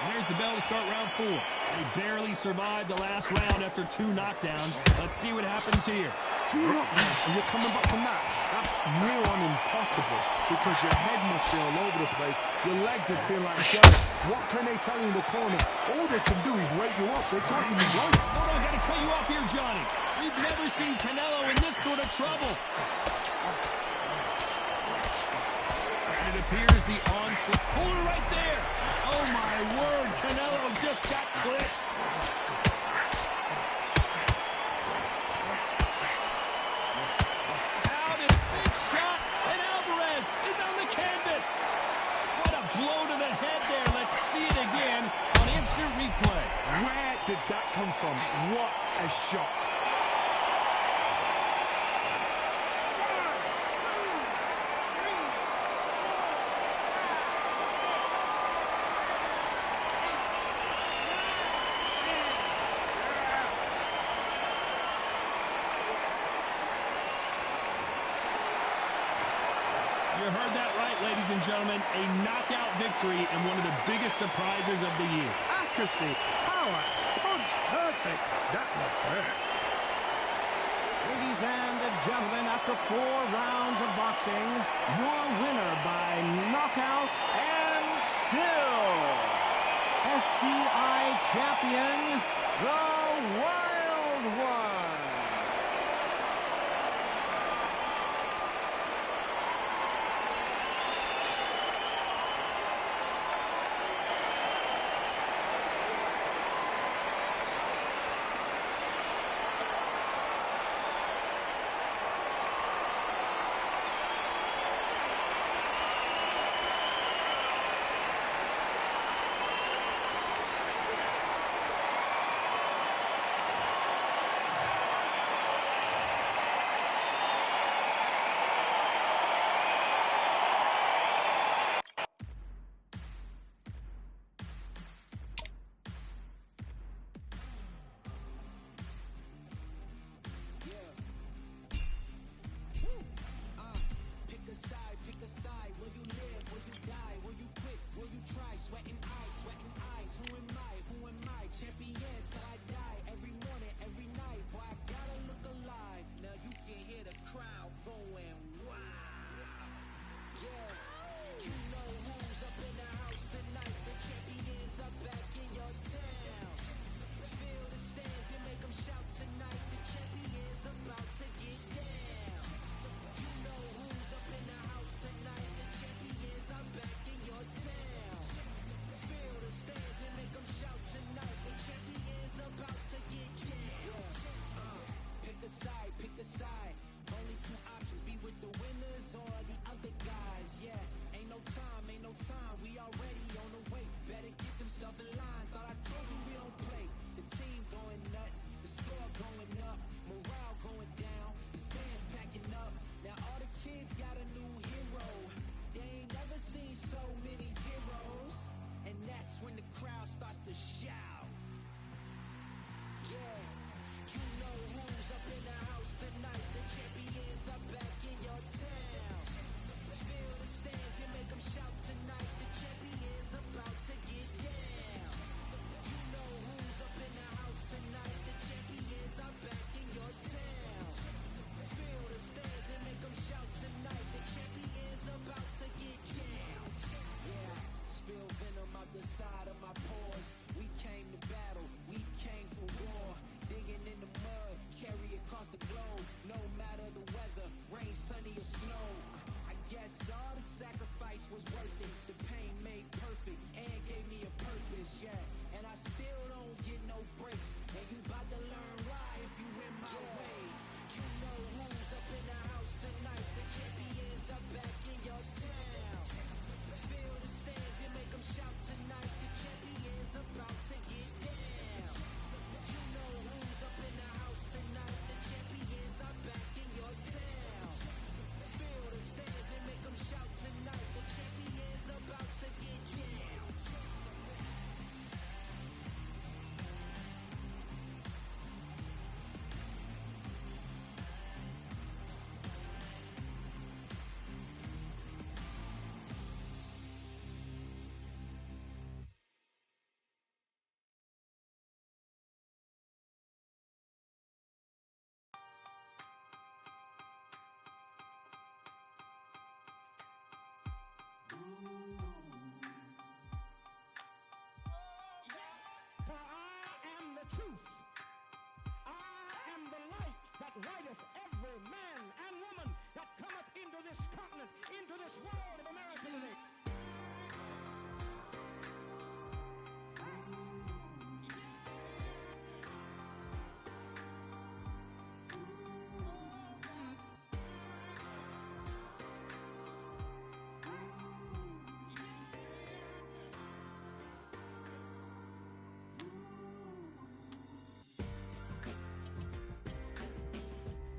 There's the bell to start round 4. They barely survived the last round after 2 knockdowns. Let's see what happens here. 2 knockdowns, and you're coming back from that. That's near on impossible because your head must be all over the place. Your legs would feel like jelly. What can they tell you in the corner? All they can do is wake you up. They can't even run. Hold on, I gotta cut you off here, Johnny. We've never seen Canelo in this sort of trouble. And it appears the onslaught. Hold it right there. Oh my word, Canelo just got clipped. Out and big shot, and Alvarez is on the canvas. What a blow to the head there. Let's see it again on instant replay. Where did that come from? What a shot. You heard that right, ladies and gentlemen. A knockout victory and one of the biggest surprises of the year. Accuracy, power, punch, perfect. That was her. Ladies and gentlemen, after 4 rounds of boxing, your winner by knockout and still SCI champion, the Wild One. rideth every man and woman that cometh into this continent, into this world of America today.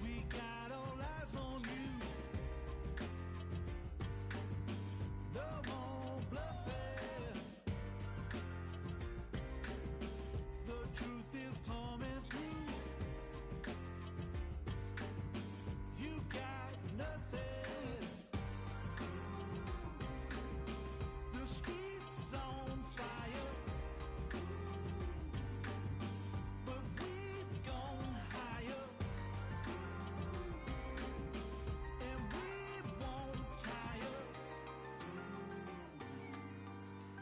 We got all eyes on you. No more bluffing. The truth is coming through. You got nothing. The streets on fire, but we've gone higher. And we won't tire.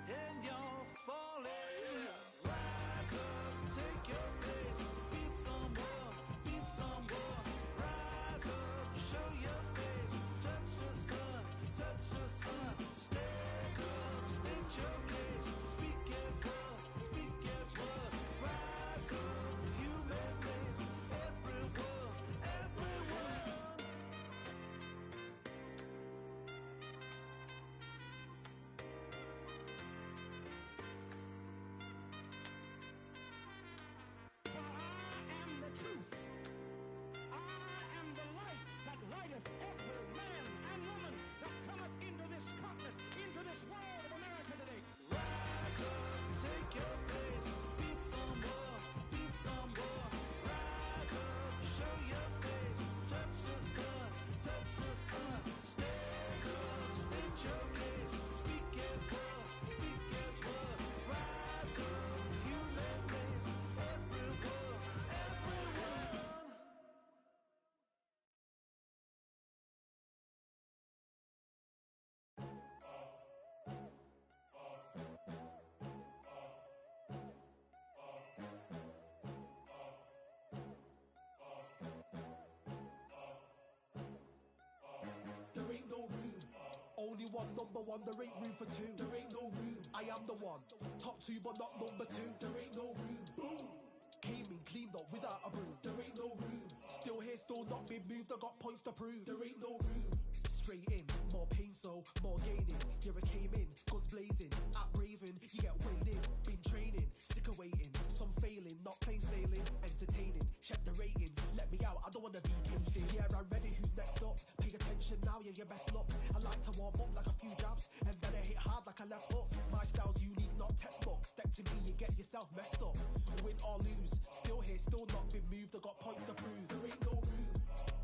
And you're falling. Rise up, take your place. Be someone, be someone. Rise up, show your face. Touch the sun, touch the sun. Stand up, state your case. Speak as one, speak as one. Rise up, human race. Everyone, everyone. For I am the truth. I am the light that lighteth every man and woman that cometh into this continent, into this world of America today. Rise up, take your place. Be someone, be someone. Rise up, show your face. Touch the sun, touch the sun. Stand up, state your case. Speak as one, speak as one. Rise up, human race. Everyone, everyone. There ain't no room. Only one number one, there ain't room for two. There ain't no room. I am the one. Top two, but not number two. There ain't no room. Boom. Came in, cleaned up without a broom. There ain't no room. Still here, still not been moved. I got points to prove. There ain't no room. Straight in, more pain, so more gaining. Yeah, I came in, guns blazing, at raving. You get weighed in, been training, sick of waiting. Some failing, not plain sailing, entertaining. Check the ratings, let me out. I don't wanna be caged in. Yeah, I'm ready. Who's next up? Pay attention now, yeah, your best luck. I like to warm up like a few jabs, and then I hit hard like a left hook. My style's unique, not textbook. Step to me, you get yourself messed up. Win or lose, still here, still not been moved. I got points to prove. There ain't no room.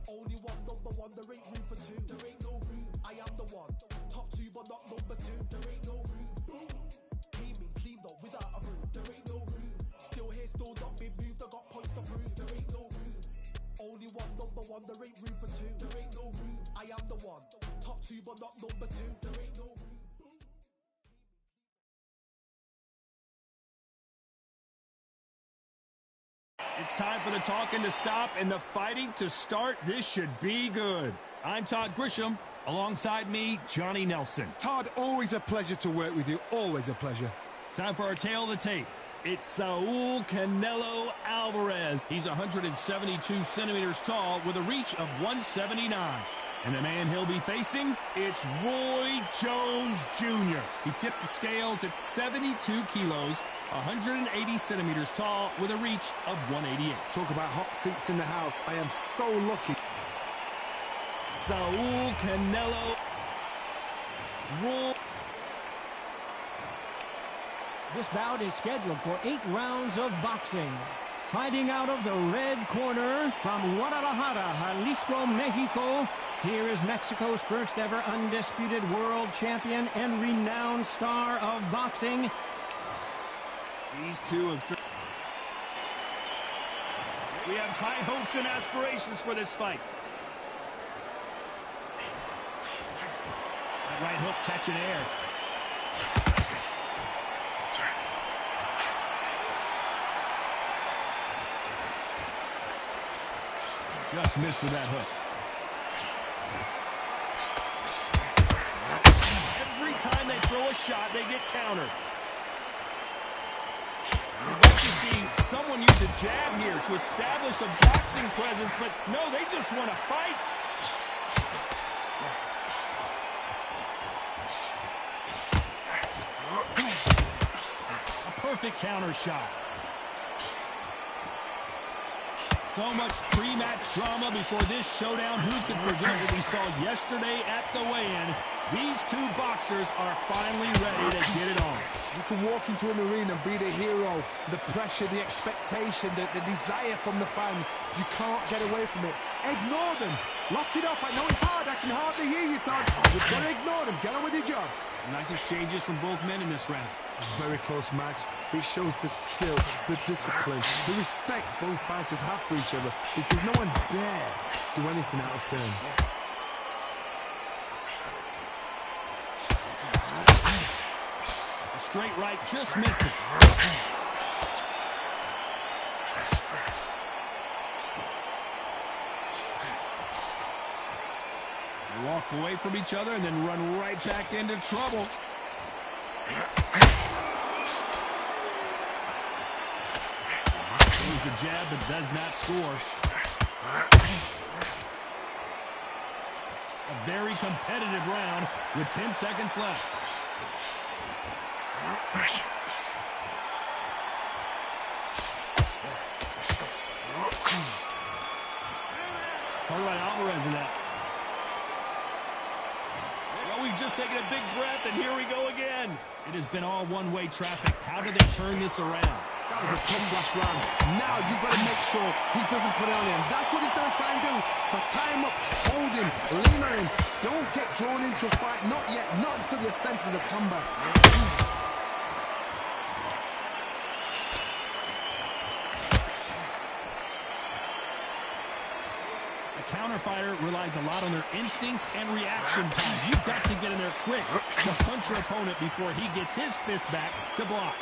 Only one number one, there ain't room for two. There ain't no room. I am the one. Top two, but not number two. There ain't no room. Boom. Came in, cleaned up without a broom. There ain't no room. Still here, still not been moved. I got points to prove. There ain't no room. Only one number one, there ain't room for two. There ain't no room. I am the one. Top two, but not number two. There ain't no room. Boom. It's time for the talking to stop and the fighting to start. This should be good. I'm Todd Grisham. Alongside me, Johnny Nelson. Todd, always a pleasure to work with you. Always a pleasure. Time for our tail of the tape. It's Saul Canelo Alvarez. He's 172 centimeters tall with a reach of 179. And the man he'll be facing, it's Roy Jones Jr. He tipped the scales at 72 kilos, 180 centimeters tall with a reach of 188. Talk about hot seats in the house. I am so lucky. Saul Canelo Roy. This bout is scheduled for 8 rounds of boxing. Fighting out of the red corner from Guadalajara, Jalisco, Mexico, here is Mexico's first ever undisputed world champion and renowned star of boxing. These two have... We have high hopes and aspirations for this fight. That right hook catching air. Just missed with that hook. Every time they throw a shot, they get countered. We'd like to see someone use a jab here to establish a boxing presence, but no, they just want to fight. A perfect counter shot. So much pre-match drama before this showdown. Who could forget what we saw yesterday at the weigh-in? These two boxers are finally ready to get it on. You can walk into an arena and be the hero. The pressure, the expectation, the desire from the fans. You can't get away from it. Ignore them. Lock it up. I know it's hard. I can hardly hear you, Todd. You've got to ignore them. Get on with your job. Nice exchanges from both men in this round. Very close match. It shows the skill, the discipline, the respect both fighters have for each other, because no one dare do anything out of turn. A straight right just misses. They walk away from each other and then run right back into trouble. The jab, but does not score. A very competitive round with 10 seconds left. Talk about Alvarez in that. Well, we've just taken a big breath, and here we go again. It has been all one-way traffic. How do they turn this around? That was a tough last round. Now you've got to make sure he doesn't put it on him. That's what he's going to try and do. So tie him up, hold him, lean on him. Don't get drawn into a fight. Not yet. Not until your senses have come back. A counter fighter relies a lot on their instincts and reaction time. You've got to get in there quick to punch your opponent before he gets his fist back to block.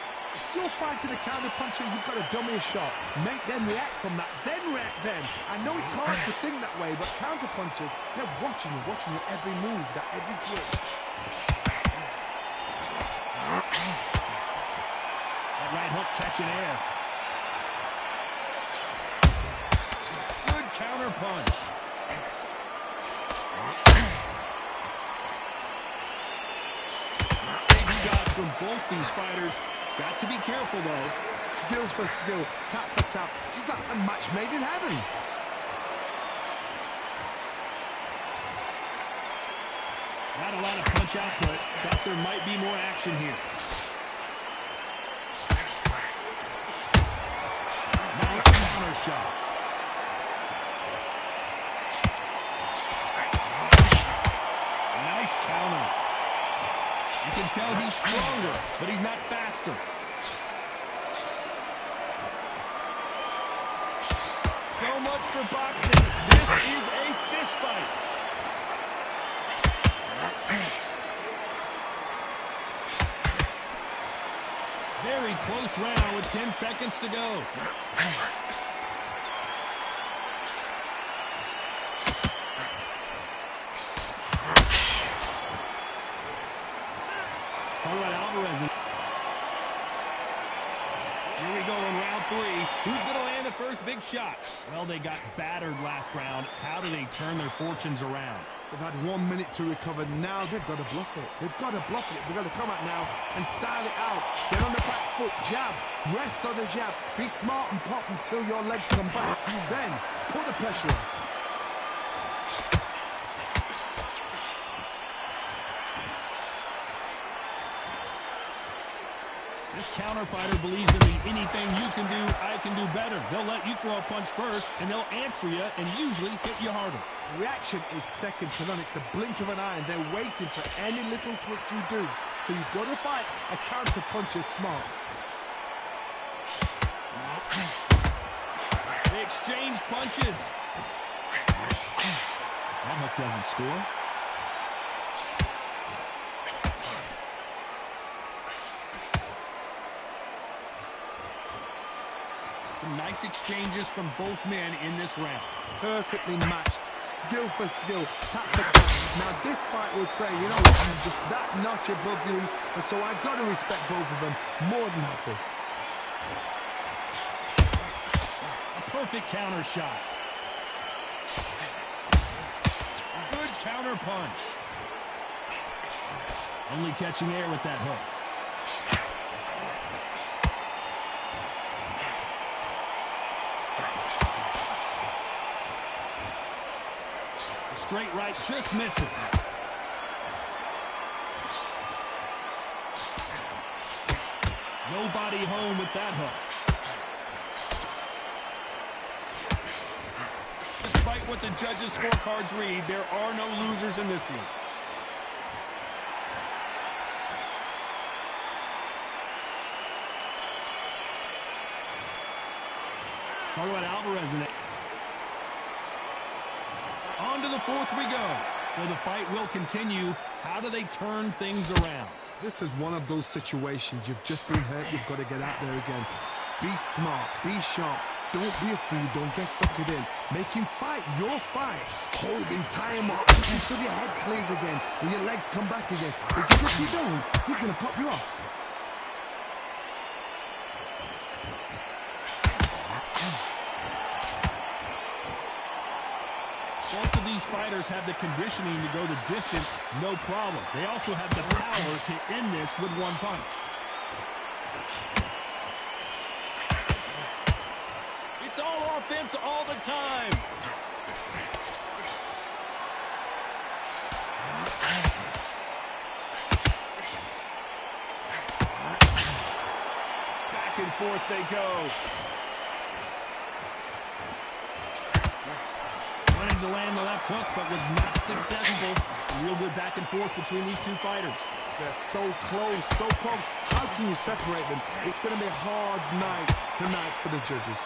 You're fighting a counter puncher, you've got to dummy a shot. Make them react from that, then react then. I know it's hard to think that way, but counter punchers, they're watching your every move, that every twitch. That right hook catching air. Good counter punch. Big shots from both these fighters. Got to be careful, though. Skill for skill, tap for tap. Just like a match made in heaven. Not a lot of punch output. Thought there might be more action here. Nice counter shot. Nice counter. You can tell he's stronger, but he's not faster. So much for boxing. This is a fist fight. Very close round with 10 seconds to go. Talk about Alvarez. Here we go in round 3. Who's going to land the first big shot? Well, they got battered last round. How do they turn their fortunes around? They've had 1 minute to recover. Now they've got to bluff it. They've got to bluff it. They've got to come out now and style it out. Get on the back foot, jab, rest on the jab. Be smart and pop until your legs come back. Then put the pressure on. This counter fighter believes in the anything you can do, I can do better. They'll let you throw a punch first, and they'll answer you and usually hit you harder. Reaction is second to none. It's the blink of an eye, and they're waiting for any little twitch you do. So you've got to fight a counter puncher smart. They exchange punches. That hook doesn't score. Some nice exchanges from both men in this round. Perfectly matched, skill for skill, tap for tap. Now this fight will say, you know what, I'm just that notch above you, and so I've got to respect both of them more than happy. A perfect counter shot. Good counter punch. Only catching air with that hook. The straight right just misses. No body home with that hook. Despite what the judges' scorecards read, there are no losers in this one. Talk about Alvarez in it. On to the fourth we go. So the fight will continue. How do they turn things around? This is one of those situations. You've just been hurt. You've got to get out there again. Be smart. Be sharp. Don't be a fool. Don't get suckered in. Make him fight your fight. Hold him. Tie him up. Until your head clears again. And your legs come back again. Because if you don't, he's going to pop you off. Both of these fighters have the conditioning to go the distance, no problem. They also have the power to end this with one punch. It's all offense all the time. Back and forth they go. Wanted to land the left hook, but was not successful. Real good back and forth between these two fighters. They're so close, so close. How can you separate them? It's going to be a hard night tonight for the judges.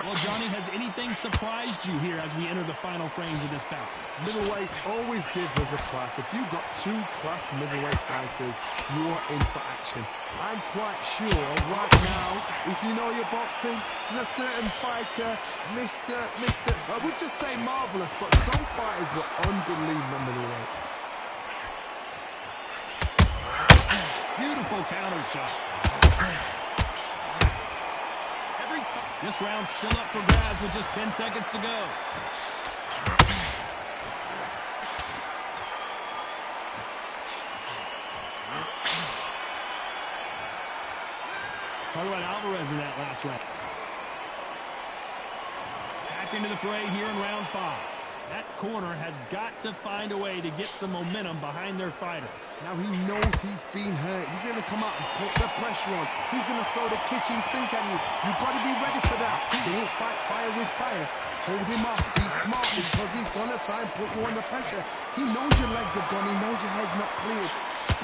Well, Johnny, has anything surprised you here as we enter the final frames of this bout? Middleweight always gives us a class. If you've got two class middleweight fighters, you are in for action. I'm quite sure right now, if you know your boxing, there's a certain fighter, Mr. I would just say marvelous, but some fighters were unbelievable middleweight. Beautiful counter shot. This round's still up for grabs with just 10 seconds to go. Let's talk about Alvarez in that last round. Back into the fray here in round 5. That corner has got to find a way to get some momentum behind their fighter. Now he knows he's been hurt. He's going to come out and put the pressure on. He's going to throw the kitchen sink at you. You've got to be ready for that. Don't fight fire with fire. Hold him off. Be smart because he's going to try and put you under pressure. He knows your legs are gone. He knows your head's not cleared.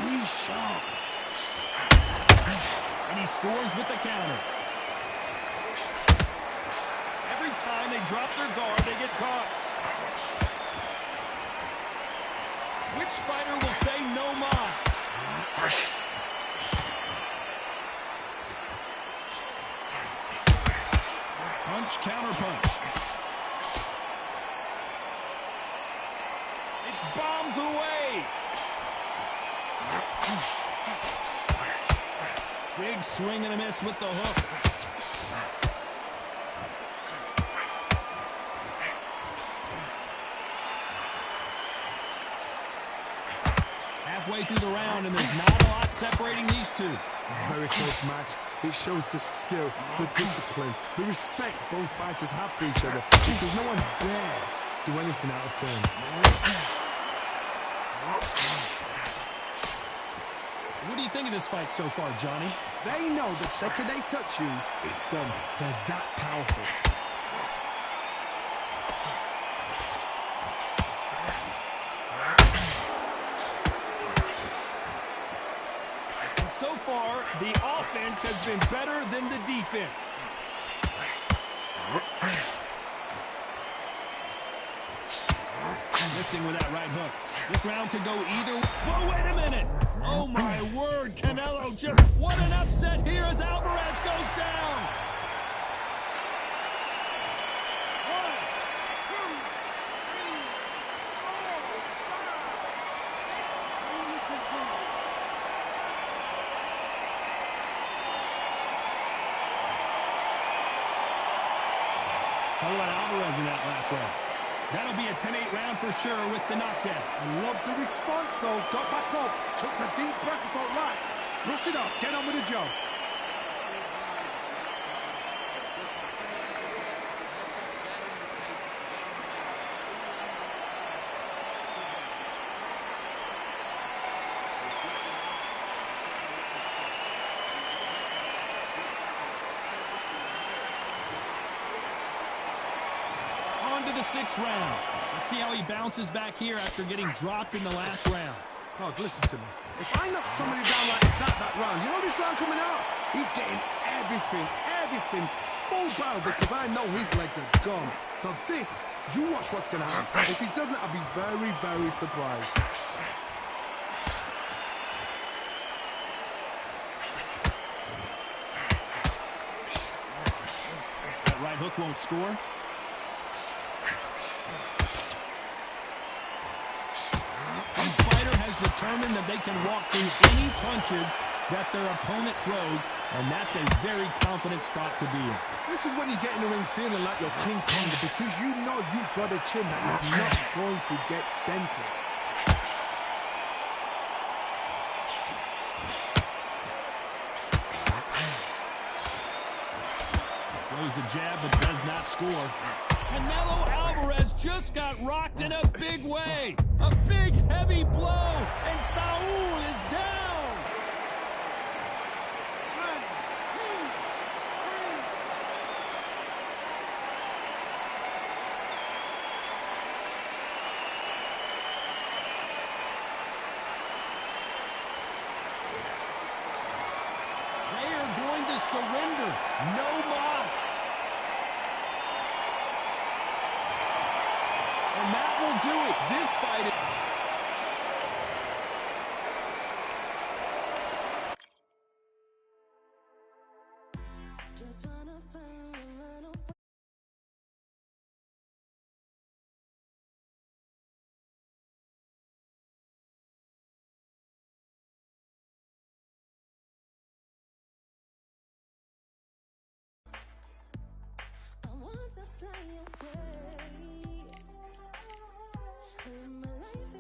Be sharp. And he scores with the counter. Every time they drop their guard, they get caught. Which fighter will say no mas? Punch, counter punch. It bombs away. Big swing and a miss with the hook. Halfway through the round, and there's not a lot separating these two. Very close match. It shows the skill, the discipline, the respect both fighters have for each other. Because no one dare do anything out of turn. What do you think of this fight so far, Johnny? They know the second they touch you, it's done. They're that powerful. So far, the offense has been better than the defense. Missing with that right hook. This round could go either way. Whoa, wait a minute. Oh, my word. Canelo just... What an upset here as Alvarez goes down. Talk about Alvarez in that last round. That'll be a 10-8 round for sure with the knockdown. I love the response, though. Got back up, took a deep breath and thought, right, brush it off, get on with the job. On to the 6th round. Let's see how he bounces back here after getting dropped in the last round. God, listen to me. If I knock somebody down like that round, you know this round coming out? He's getting everything full barrel because I know his legs are gone. So this, you watch what's going to happen. If he doesn't, I'll be very, very surprised. That right hook won't score. This fighter has determined that they can walk through any punches that their opponent throws, and that's a very confident spot to be in. This is when you get in the ring feeling like you're King Kong because you know you've got a chin that is not going to get dented. Throws the jab but does not score. Canelo Alvarez just got rocked in a big way. A big, heavy blow, and Saul is down. 1, 2, 3. They are going to surrender. No moss. And that will do it. This fight is... Just wanna find and run away. I want to fly away. Live my life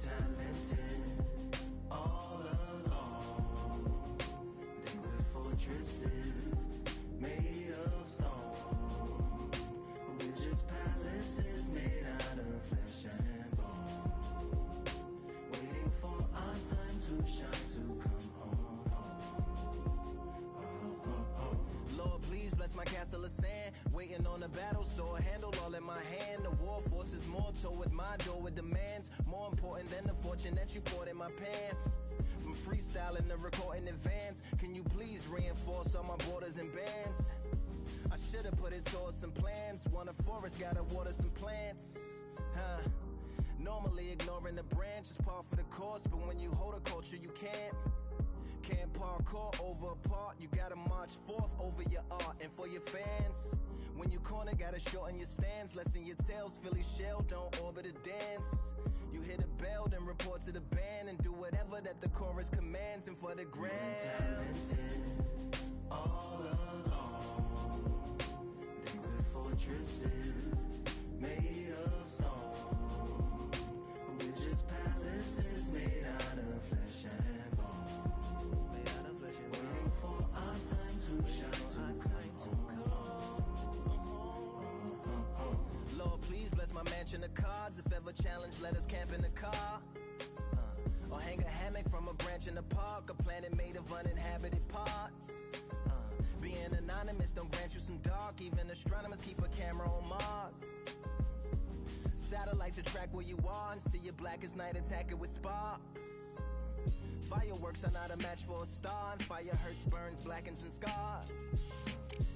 talented all along. They were fortresses made of stone. We're just palaces made out of flesh and bone, waiting for our time to shine, to come on home. Lord, please bless my castle of sand, waiting on a battle sword, handle all in my hand. The war force is mortal with my door with demands, more important than the fortune that you poured in my pan. From freestyling to recording advance, can you please reinforce all my borders and bands? I should've put it towards some plans. Want a forest, gotta water some plants. Normally ignoring the branch is par for the course, but when you hold a culture you can't parkour over a part. You gotta march forth over your art. And for your fans, when you corner, gotta shorten your stance. Lessen your tails, Philly shell, don't orbit a dance. You hit a bell, then report to the band, and do whatever that the chorus commands. And for the grand, talented all along. They were fortresses made of stone. We're just palaces made out of flesh and bone, waiting for our time to shine, to come home. Lord, please bless my mansion of cards. If ever challenged, let us camp in the car. Or hang a hammock from a branch in the park. A planet made of uninhabited parts. Being anonymous don't grant you some dark. Even astronomers keep a camera on Mars. Satellite to track where you are and see you black as night, attack it with sparks. Fireworks are not a match for a star, and fire hurts, burns, blackens, and scars.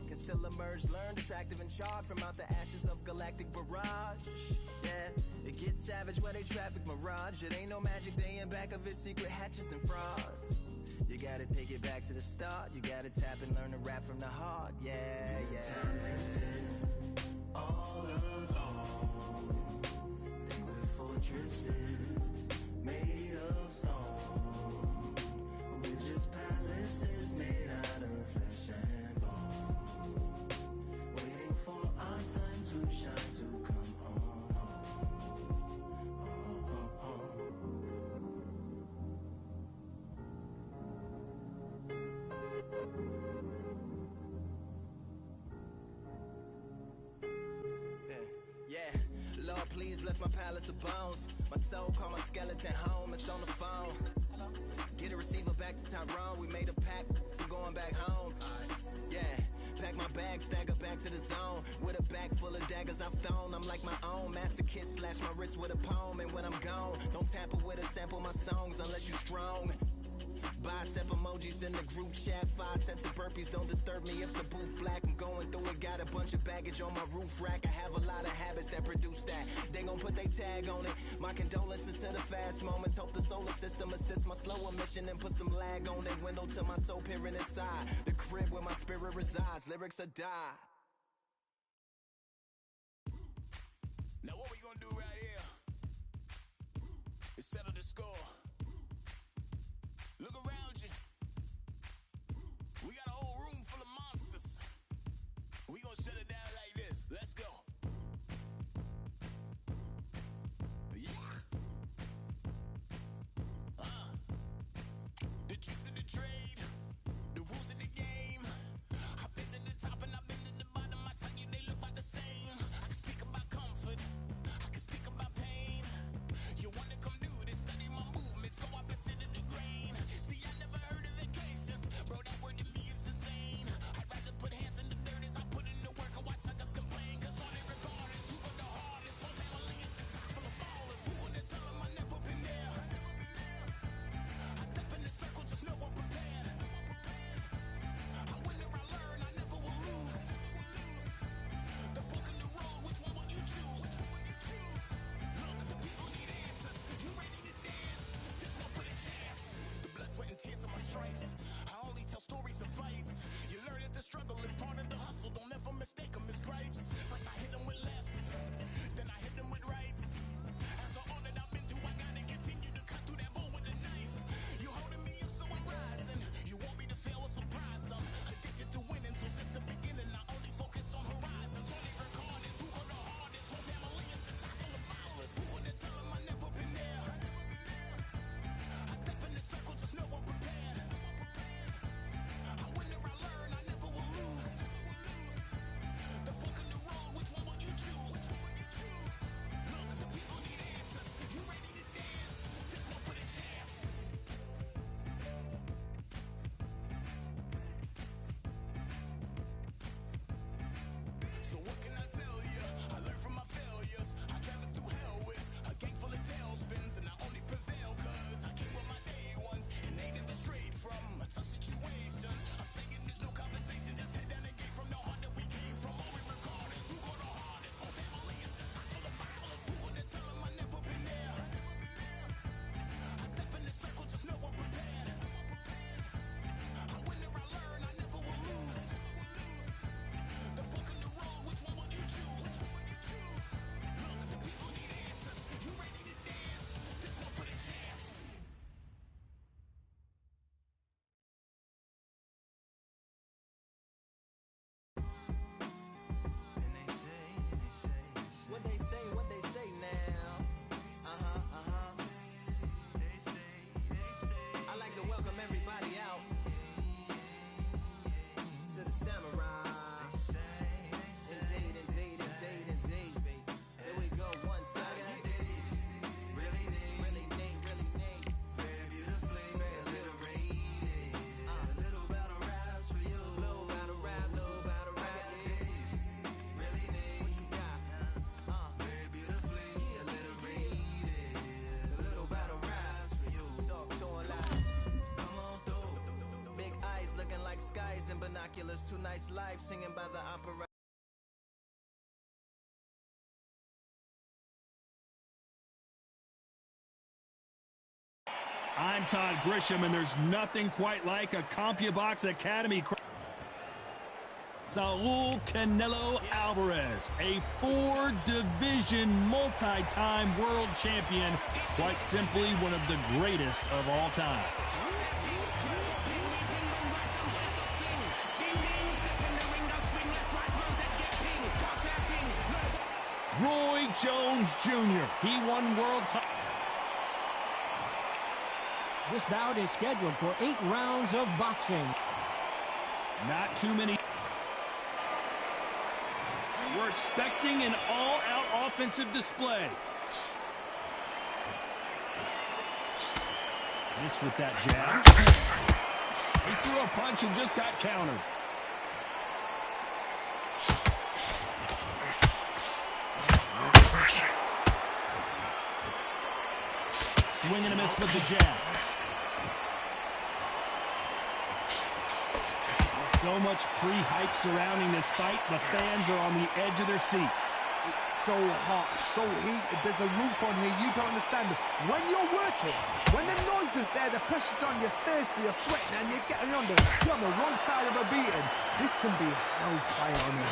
Can still emerge, learned, attractive, and charred from out the ashes of galactic barrage. Yeah, it gets savage where they traffic mirage. It ain't no magic day in back of it, secret hatches and frauds. You gotta take it back to the start. You gotta tap and learn to rap from the heart. Yeah, yeah. Talented all along. They were fortresses made of stone. We're just palaces made out of flesh and bone, waiting for our time to shine, to come on home. Yeah, Lord, please bless my palace of bones. My soul call my skeleton home. It's on the phone. Get a receiver back to Tyrone. We made a pact, we're going back home. Yeah, pack my bag, stagger back to the zone. With a bag full of daggers I've thrown. I'm like my own masochist, slash my wrist with a poem. And when I'm gone, don't tamper with or sample my songs unless you strong. Bicep emojis in the group chat. 5 sets of burpees, don't disturb me if the booth black. I'm going through it, got a bunch of baggage on my roof rack. I have a lot of habits that produce that. They gon' put they tag on it. My condolences to the fast moments. Hope the solar system assists my slower mission and put some lag on it. Window to my soul peering inside the crib where my spirit resides. Lyrics are die. Now what we gonna do right here is settle the score. Look around you. We got a whole room full of monsters. We gonna shut it down like this. Let's go. Yeah. The tricks of the trade, the rules of the game. I've been to the top and I've been to the Life's life, singing by the opera. I'm Todd Grisham, and there's nothing quite like a CompuBox Academy. Saul Canelo Alvarez, a 4-division multi-time world champion, quite simply one of the greatest of all time. Roy Jones Jr., he won world title. This bout is scheduled for 8 rounds of boxing. Not too many. We're expecting an all-out offensive display. This with that jab. He threw a punch and just got countered. Swing and a miss with the jab. So much pre-hype surrounding this fight, the fans are on the edge of their seats. It's so hot, so heated. There's a roof on here. You don't understand. When you're working, when the noise is there, the pressure's on, you're thirsty, you're sweating, and you're getting under. You're on the wrong side of a beating. This can be hellfire on you.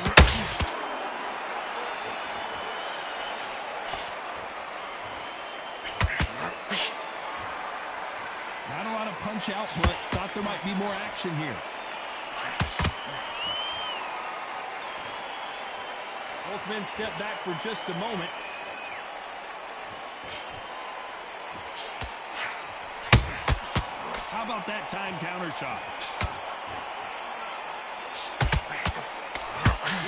Not a lot of punch output. Thought there might be more action here. Both men step back for just a moment. How about that time counter shot?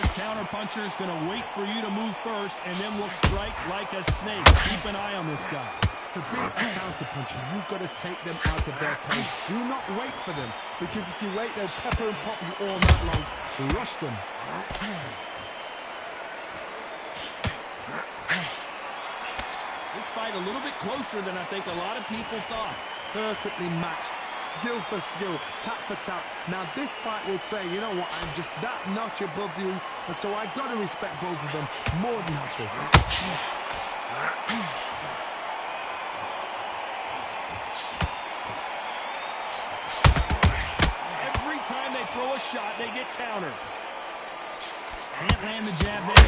This counter puncher is going to wait for you to move first, and then will strike like a snake. Keep an eye on this guy. To beat a counter puncher, you've got to take them out of their pace. Do not wait for them, because if you wait, they'll pepper and pop you all night long. Rush them. This fight a little bit closer than I think a lot of people thought. Perfectly matched, skill for skill, tap for tap. Now this fight will say, you know what, I'm just that notch above you, and so I've got to respect both of them more than happy. Every time they throw a shot, they get countered. Can't land the jab there.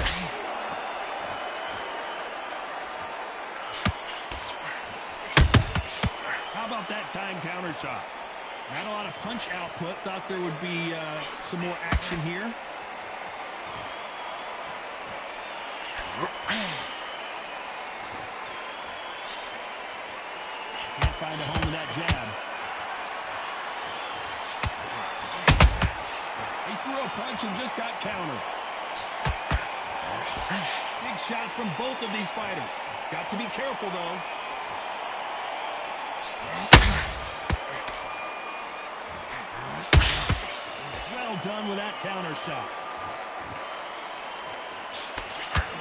How about that time counter shot? Not a lot of punch output. Thought there would be some more action here. Can't find a home with that jab. He threw a punch and just got countered. Big shots from both of these fighters. Got to be careful, though. Well done with that counter shot.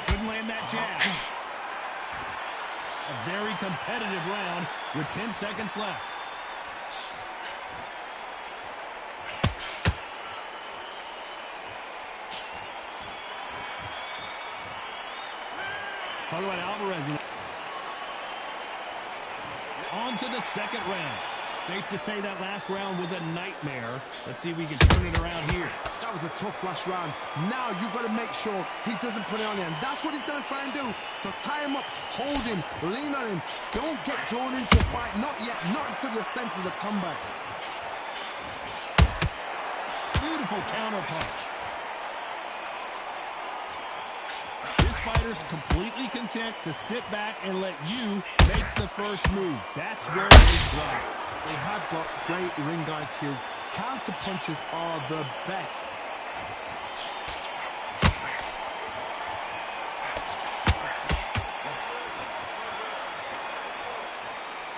Couldn't land that jab. A very competitive round with 10 seconds left. Let's talk about Alvarez. On to the second round. Safe to say that last round was a nightmare. Let's see if we can turn it around here. That was a tough last round. Now you've got to make sure he doesn't put it on you, and that's what he's going to try and do. So tie him up, hold him, lean on him. Don't get drawn into a fight. Not yet. Not until your senses have come back. Beautiful counter punch. This fighter's completely content to sit back and let you make the first move. That's where it's right. They have got great ring IQ. Counter punches are the best.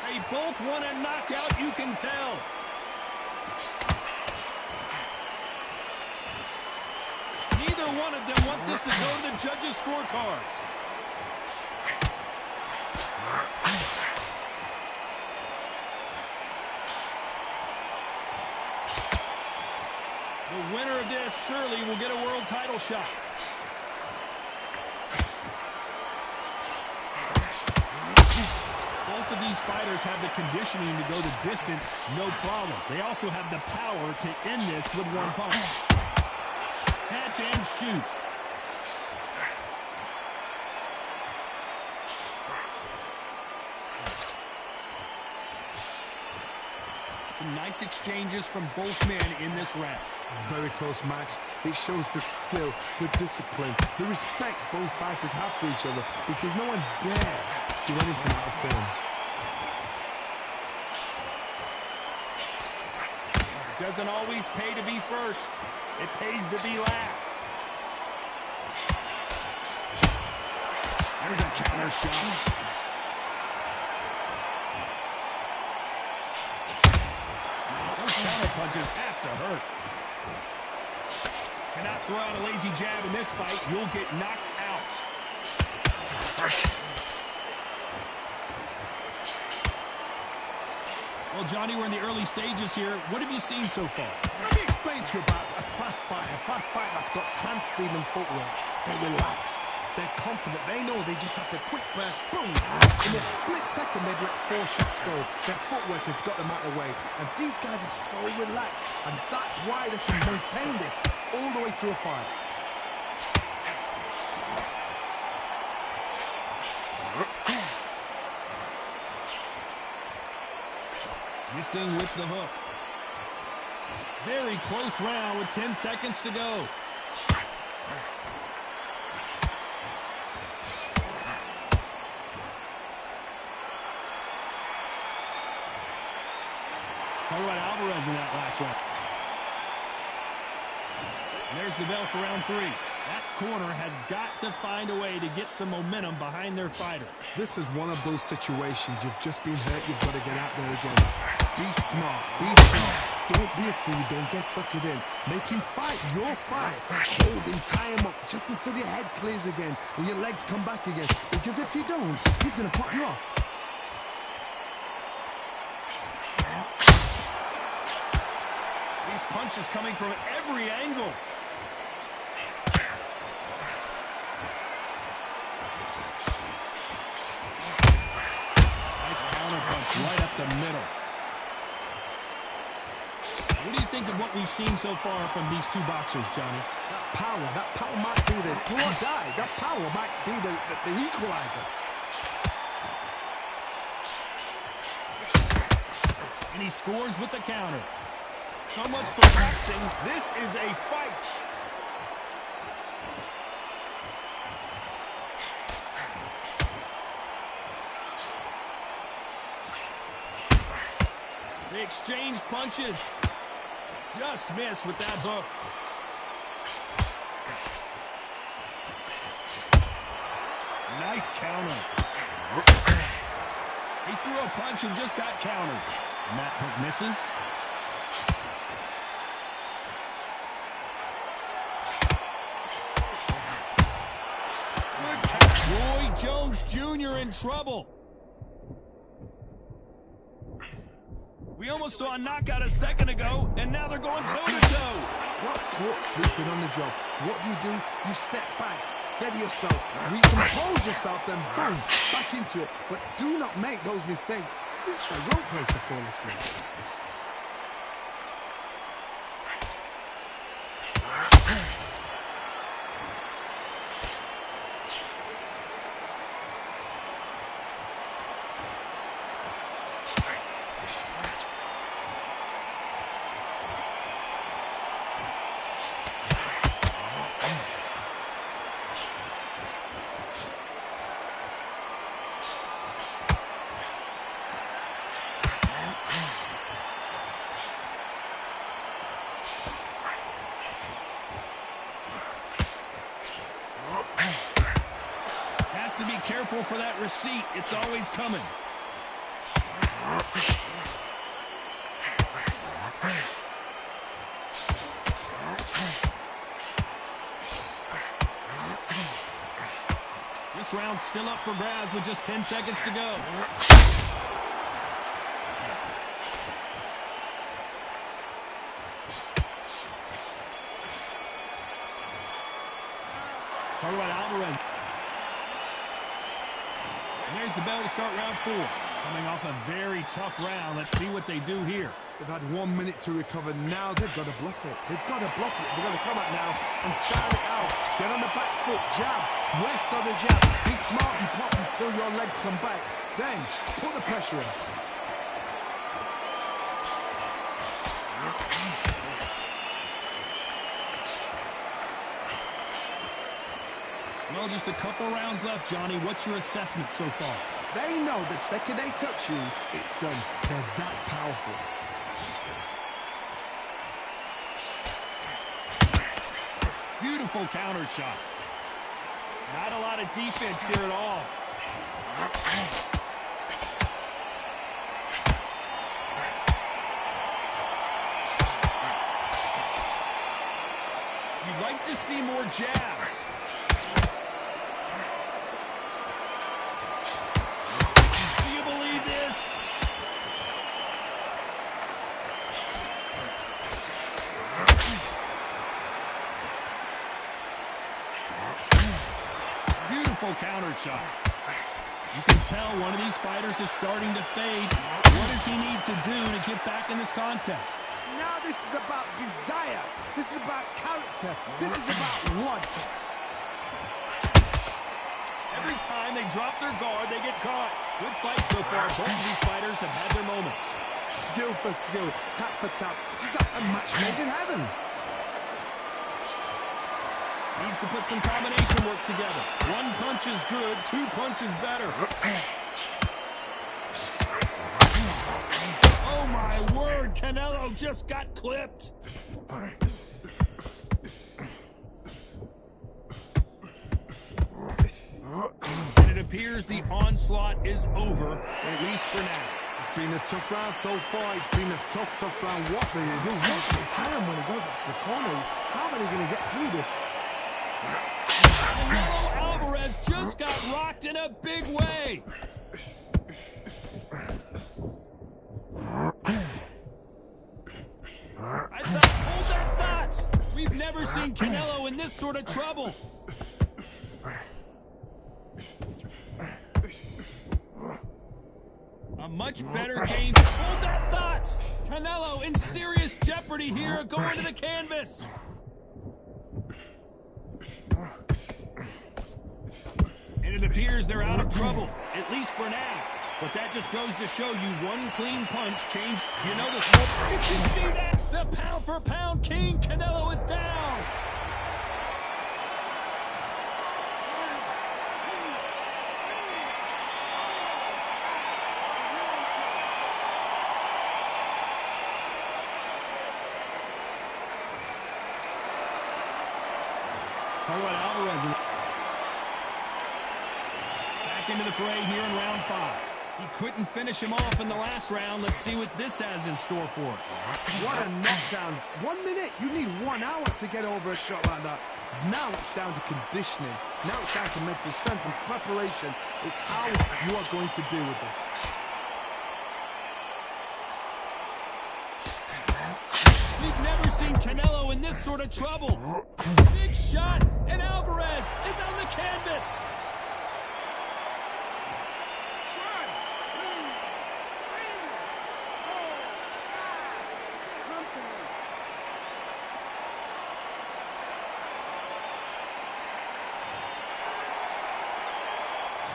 They both want a knockout, you can tell. Neither one of them want this to go to the judges' scorecards. The winner of this surely will get a world title shot. Both of these fighters have the conditioning to go the distance, no problem. They also have the power to end this with one punch. Catch and shoot. Some nice exchanges from both men in this round. Very close match. It shows the skill, the discipline, the respect both fighters have for each other, because no one dares do anything out of turn. Doesn't always pay to be first. It pays to be last. There's a counter shot. Those counter punches have to hurt. Cannot throw out a lazy jab in this fight. You'll get knocked out. Well, Johnny, we're in the early stages here. What have you seen so far? Let me explain to you about a fast fight that's got hand speed and footwork. They're relaxed. They're confident. They know they just have to quick burst, boom. In a split second, they've let 4 shots go. Their footwork has got them out of the way. And these guys are so relaxed. And that's why they can maintain this all the way through a fight. Missing with the hook. Very close round with 10 seconds to go. Talk about Alvarez in that last round. And there's the bell for round 3. That corner has got to find a way to get some momentum behind their fighter. This is one of those situations. You've just been hurt. You've got to get out there again. Be smart. Be sharp. Don't be a fool. Don't get suckered in. Make him fight your fight. Hold him. Tie him up just until your head clears again and your legs come back again. Because if you don't, he's going to pop you off. These punches coming from every angle. Nice counter punch right up the middle. What do you think of what we've seen so far from these two boxers, Johnny? That power might be the do or die. That power might be the equalizer. And he scores with the counter. So much for boxing. This is a fight. They exchange punches. Just missed with that hook. Nice counter. He threw a punch and just got countered. And that hook misses. Good catch. Roy Jones Jr. in trouble. We almost saw a knockout a second ago, and now they're going toe-to-toe. What's caught sleeping on the job? What do? You step back, steady yourself, recompose yourself, then boom, back into it. But do not make those mistakes. This is the wrong place to fall asleep. To be careful for that receipt. It's always coming. This round's still up for grabs with just 10 seconds to go. Talk about Alvarez. And there's the bell to start round 4. Coming off a very tough round. Let's see what they do here. They've had 1 minute to recover. Now they've got to bluff it. They've got to bluff it. They've got to come out now and style it out. Get on the back foot, jab, rest on the jab. Be smart and pop until your legs come back. Then put the pressure on. Well, just a couple rounds left, Johnny. What's your assessment so far? They know the second they touch you, it's done. They're that powerful. Beautiful counter shot. Not a lot of defense here at all. You'd like to see more jabs. Do you believe this? Beautiful counter shot. You can tell one of these fighters is starting to fade. What does he need to do to get back in this contest? Now this is about desire. This is about character. This is about want. Every time they drop their guard, they get caught. Good fight so far. Both of these fighters have had their moments. Skill for skill, tap for tap. Just like a match made in heaven. Needs to put some combination work together. One punch is good, 2 punches better. Oh my word, Canelo just got clipped. And it appears the onslaught is over, at least for now. It's been a tough round so far. It's been a tough round. What do they do? What do they tell him when he goes back to the corner? How are they going to get through this? Canelo Alvarez just got rocked in a big way. Hold that thought. We've never seen Canelo in this sort of trouble. A much better game. Hold that thought. Canelo in serious jeopardy here, going to the canvas. And it appears they're out of trouble, at least for now. But that just goes to show you one clean punch changed. You know the score. Did you see that? The pound-for-pound king, Canelo, is down. Let's talk about Alvarez. Back into the fray here in round 5. He couldn't finish him off in the last round. Let's see what this has in store for us. What a knockdown. 1 minute, you need 1 hour to get over a shot like that. Now it's down to conditioning. Now it's down to mental strength and preparation. It's how you are going to deal with this. We've never seen Canelo in this sort of trouble. Big shot, and Alvarez is on the canvas.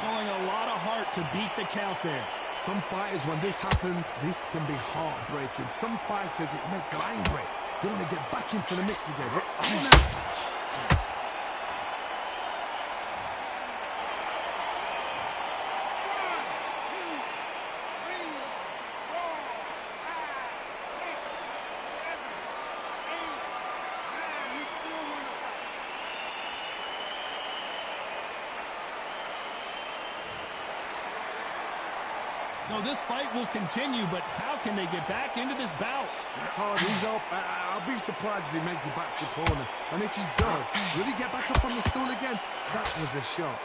Showing a lot of heart to beat the count there. Some fighters, when this happens, this can be heartbreaking. Some fighters, it makes them angry. They want to get back into the mix again. So this fight will continue, but how can they get back into this bout? Hard, he's up. I'll be surprised if he makes it back to the corner. And if he does, will he get back up on the stool again? That was a shot.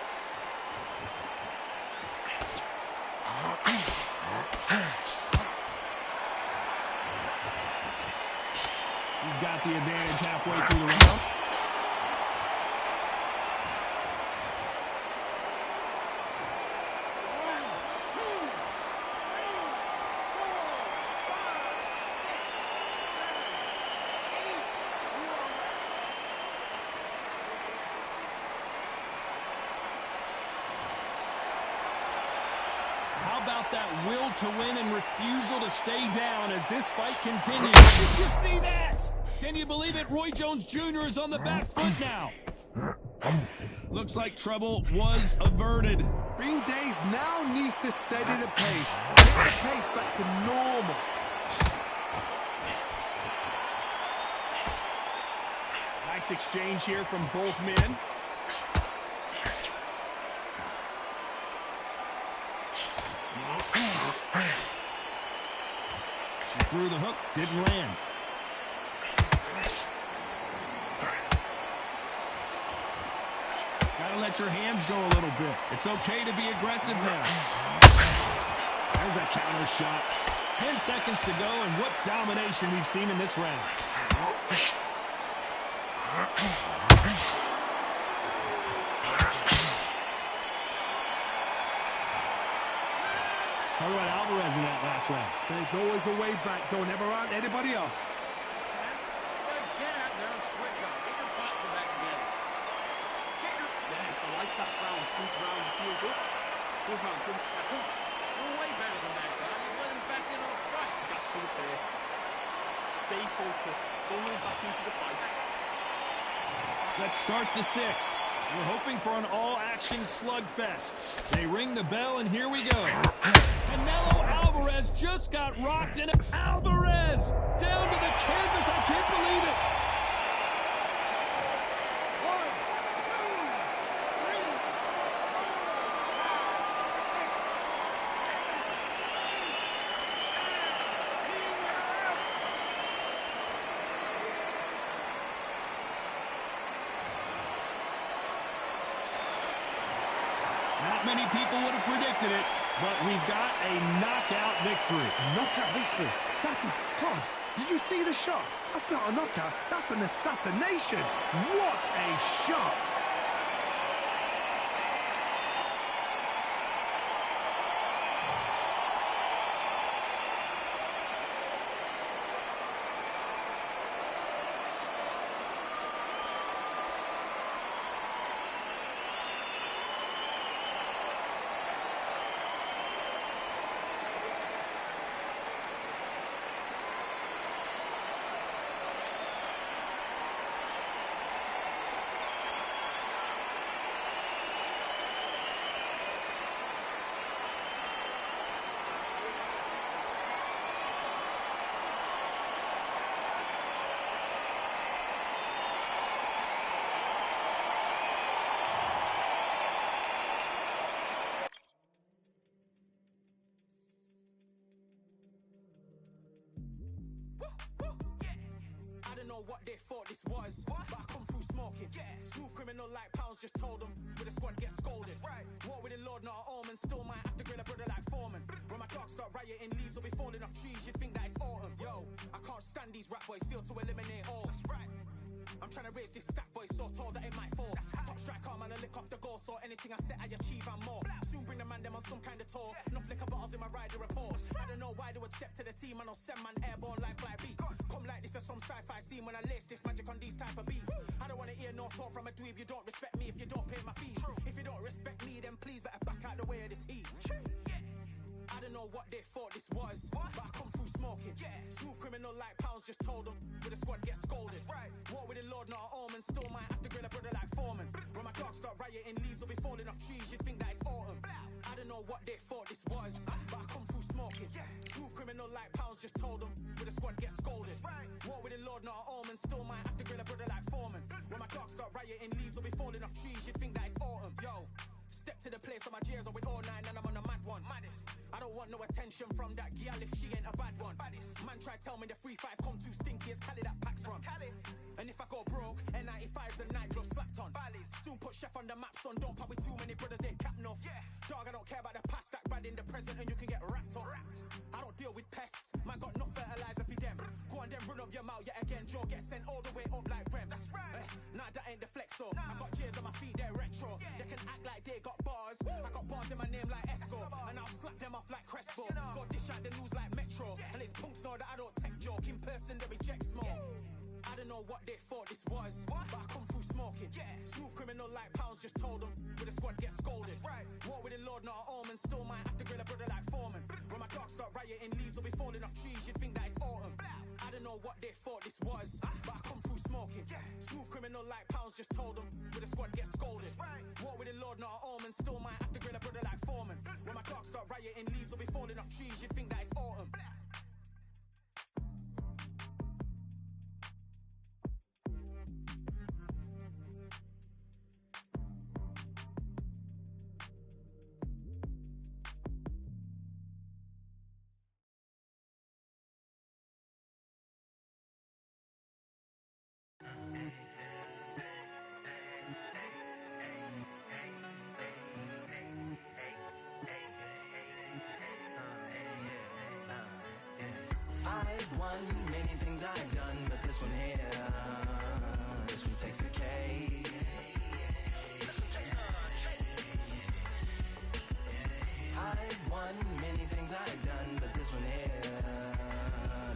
He's got the advantage halfway through the round. that will to win and refusal to stay down as this fight continues. Did you see that? Can you believe it? Roy Jones Jr. is on the back foot now. Looks like trouble was averted. Green Days now needs to steady the pace. Get the pace back to normal. Nice exchange here from both men. She threw the hook, didn't land. Gotta let your hands go a little bit. It's okay to be aggressive now. There's a counter shot. 10 seconds to go, and what domination we've seen in this round. Talk about Alvarez in that last round. There's always a way back. Don't ever round anybody off. Get out there and switch up. Get your boxing back together. Yes, I like that round. Good round. You feel good? Good round. Good. You're way better than that guy. You let him back in on a fight. Absolutely. Stay focused. Don't move back into the fight. Let's start the sixth. We're hoping for an all-action slugfest. They ring the bell, and here we go. Canelo Alvarez just got rocked in. Alvarez down to the canvas. I can't believe it. Not many people would have predicted it, but we've got a knockout victory. A knockout victory? That is... God, did you see the shot? That's not a knockout. That's an assassination. What a shot. What they thought this was, but I come through smoking. Smooth criminal like pounds, just told them with a squad get scolded. War with the Lord, not an omen. Still might have to grill a brother like Foreman. When my dogs start rioting, leaves will be falling off trees. You'd think that it's autumn. Yo, I can't stand these rap boys. Feel to eliminate all. I'm trying to raise this stack, boy, so tall that it might fall. Top striker, man, I lick off the goal, so anything I set, I achieve and more. Soon bring the man them on some kind of tour. Enough liquor bottles in my rider report. I don't know why they would step to the team, and I'll send man airborne like fly beat. Come like this as some sci-fi scene when I lace this magic on these type of beats. I don't want to hear no talk from a dweeb. You don't respect me if you don't pay my fees. If you don't respect me, then please better back out the way of this heat. I don't know what they thought this was, but I come through smoking. Smooth criminal like pounds, just told them with a squad get scolded. War with the Lord, not an omen. Still might have to grill a brother like Foreman. When my dogs start rioting, leaves will be falling off trees. You'd think that it's autumn. I don't know what they thought this was, but I come through smoking. Smooth criminal like pounds, just told them with a squad get scolded. War with the Lord, not an omen. Still might have to grill a brother like Foreman. When my dogs start rioting, leaves will be falling off trees. You'd think that it's autumn. Yo, step to the place on my J's with all nine, and I'm on a mad one. I don't want no attention from that gal if she ain't a bad one. Man try tell me the 3-5 come too stinky, it's Cali that packs from. And if I go broke, N95's and nightgloves slapped on. Soon put chef on the map, son, don't pop with too many brothers, they cap enough. Dog, I don't care about the past, that bad in the present, and you can get wrapped up. I don't deal with pests, man got no fertilizer for them. Go on then run up your mouth yet again, Joe get sent all the way up like Rem. Nah, that ain't the flexo. I got J's on my feet, they're retro. They can act like they got bars, I got bars in my name like Esco, and I'll slap them off like Crespo. Go dish out the news like Metro, and it's punks know that I don't take joke. In person they reject small. I don't know what they thought this was, but I come through smoking. Smooth criminal like pounds, just told them. With a squad get scolded. War with the Lord, not an omen. Still might have to grill a brother like Foreman. When my dogs start rioting, leaves will be falling off trees. You'd think that it's autumn. I don't know what they thought this was, but I come through smoking. Smooth criminal like pounds, just told them. With a squad get scolded. War with the Lord, not an omen. Still might have to grill a brother like Foreman. When my dogs start rioting, leaves will be falling off trees. You'd think that it's autumn. I've won many things I've done, but this one here, this one takes the cake. I've won many things I've done, but this one here,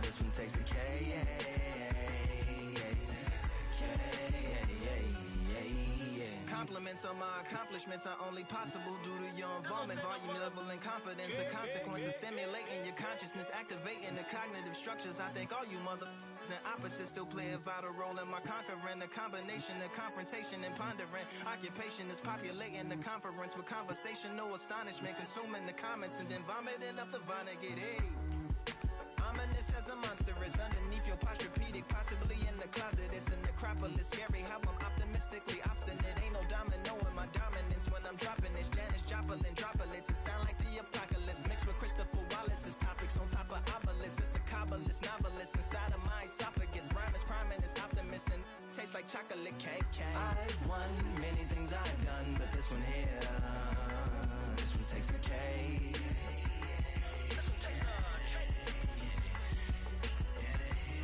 this one takes the cake. Compliments on my accomplishments are only possible due to your involvement, volume, level, and confidence. The consequences stimulating your consciousness, activating the cognitive structures. I think all you mother and opposites still play a vital role in my conquering. The combination of confrontation and pondering. Occupation is populating the conference with conversational astonishment, consuming the comments and then vomiting up the Vonnegut. Hey. Ominous as a monster is underneath your posturepedic, possibly in the closet. It's an necropolis, scary how I'm optimistically obstinate. Ain't no domino in my dominance when I'm dropping this. Janis Joplin droplets, it sound like the apocalypse mixed with Christopher Wallace's topics on top of obelisks. It's a kabbalist novelist inside of my esophagus. Rhyme is priming, is optimist and tastes like chocolate cake. I've won many things I've done, but this one here, this one takes the cake.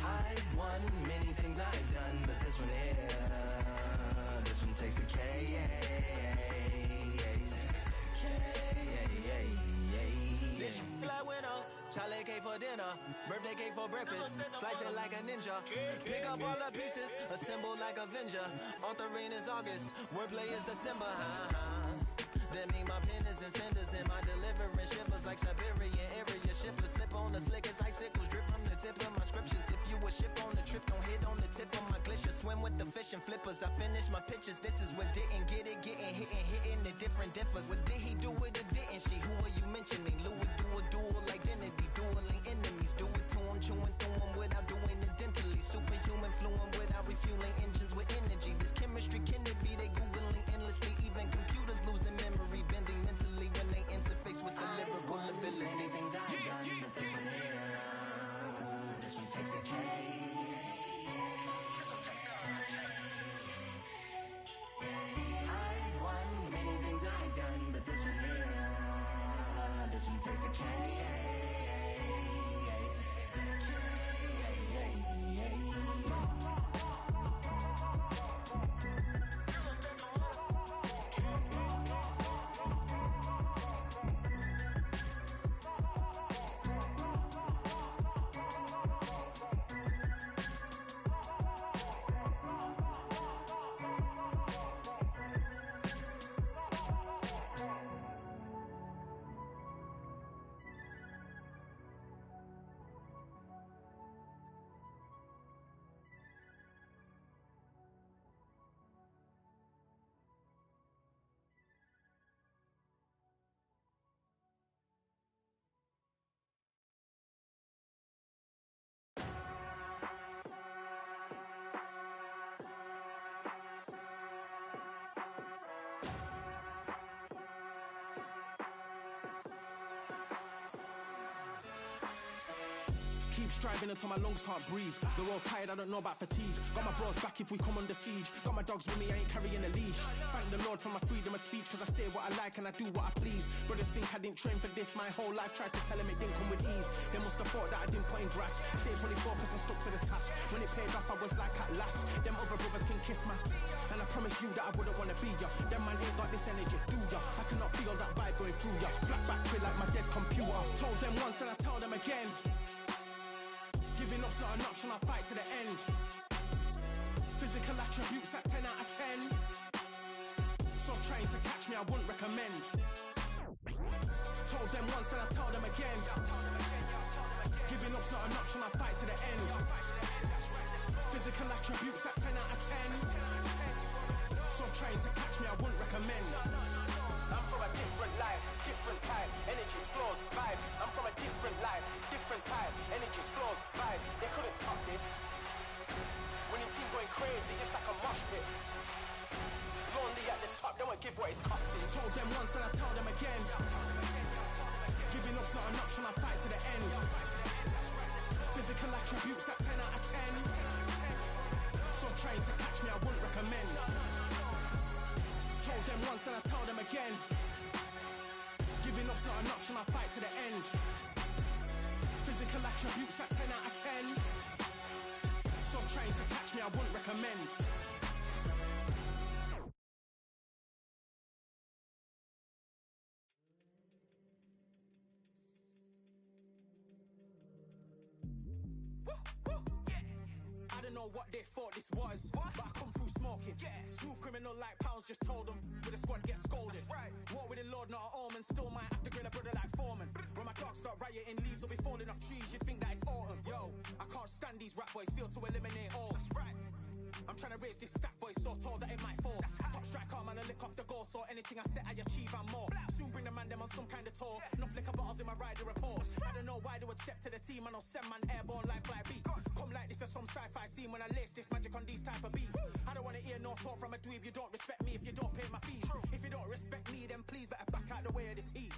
I've won many things I've done, but this one here, this one takes the cake. This like winner, Charlie cake for dinner, birthday cake for breakfast, slice it like a ninja, pick up all the pieces, assemble like Avenger. Authoring is August, wordplay is December. That mean my pen is in cinders and my deliverance shivers like Siberian area shippers. Slip on the slick as icicles, drip from the tip of my scriptures. If you a ship on the trip, don't hit on the tip of my glacier. Swim with the fish and flippers. I finish my pitches. This is what didn't get it, getting hitting the different differs. What did he do with it? Didn't she? Who are you mentioning? Louis do a dual identity, dueling enemies. Do it to him, chewing through him without doing it dentally. Superhuman, fluent without refueling engines with energy. This chemistry can it be? They googling endlessly. Even computers losing memory, bending mentally when they interface with the lyrical ability. Things I've done, but this one here, this one takes the cake. I've won many things I've done, but this one here, this one takes the cake. Keep striving until my lungs can't breathe. They're all tired, I don't know about fatigue. Got my bros back if we come under siege. Got my dogs with me, I ain't carrying a leash. Thank the Lord for my freedom of speech, cause I say what I like and I do what I please. Brothers think I didn't train for this my whole life. Tried to tell them it didn't come with ease. They must have thought that I didn't put in graft. Stayed fully focused and stuck to the task. When it paid off, I was like at last. Them other brothers can kiss my ass. And I promise you that I wouldn't wanna be ya. Them man ain't got this energy, do ya? I cannot feel that vibe going through ya. Flat back quick like my dead computer. Told them once and I tell them again. Giving up's not an option, I'll fight to the end. Physical attributes at 10 out of 10. So trying to catch me, I wouldn't recommend. Told them once and I tell them again. Giving up's not an option, I fight to the end. Physical attributes at 10 out of 10. So trying to catch me, I wouldn't recommend. I'm from a different life, different type. Energies, flows, vibes. I'm from a different life, different type. Energies, flows, vibes. They couldn't top this. When your team going crazy, it's like a mosh pit. Lonely at the top, they won't give what it's costing. Told them once and I tell them again. Giving up's not an option, I fight to the end. Physical attributes at 10 out of 10. So trying to catch me, I wouldn't recommend. Told them once and I tell them again. Giving up's not an option, I fight to the end. Physical attributes at 10 out of 10. So trying to catch me, I wouldn't recommend. I don't know what they thought this was, but I come through smoking. Smooth criminal like pounds, just told them with a squad get scolded. Walk with the Lord, not an omen, still might have to grill a brother like Foreman. When my dogs start rioting, leaves will be falling off trees, you'd think that it's autumn. Yo, I can't stand these rap boys, feel to eliminate all. I'm trying to raise this stack boy so tall that it might fall. Top strike arm and I lick off the goal, so anything I set I achieve and more. Soon bring the man them on some kind of tour. Enough liquor bottles in my rider report. I don't know why they would step to the team and I'll send man airborne like fly beat. Come like this as some sci-fi scene when I lace this magic on these type of beats. I don't wanna hear no talk from a dweeb. You don't respect me if you don't pay my fees. If you don't respect me, then please better back out the way of this heat.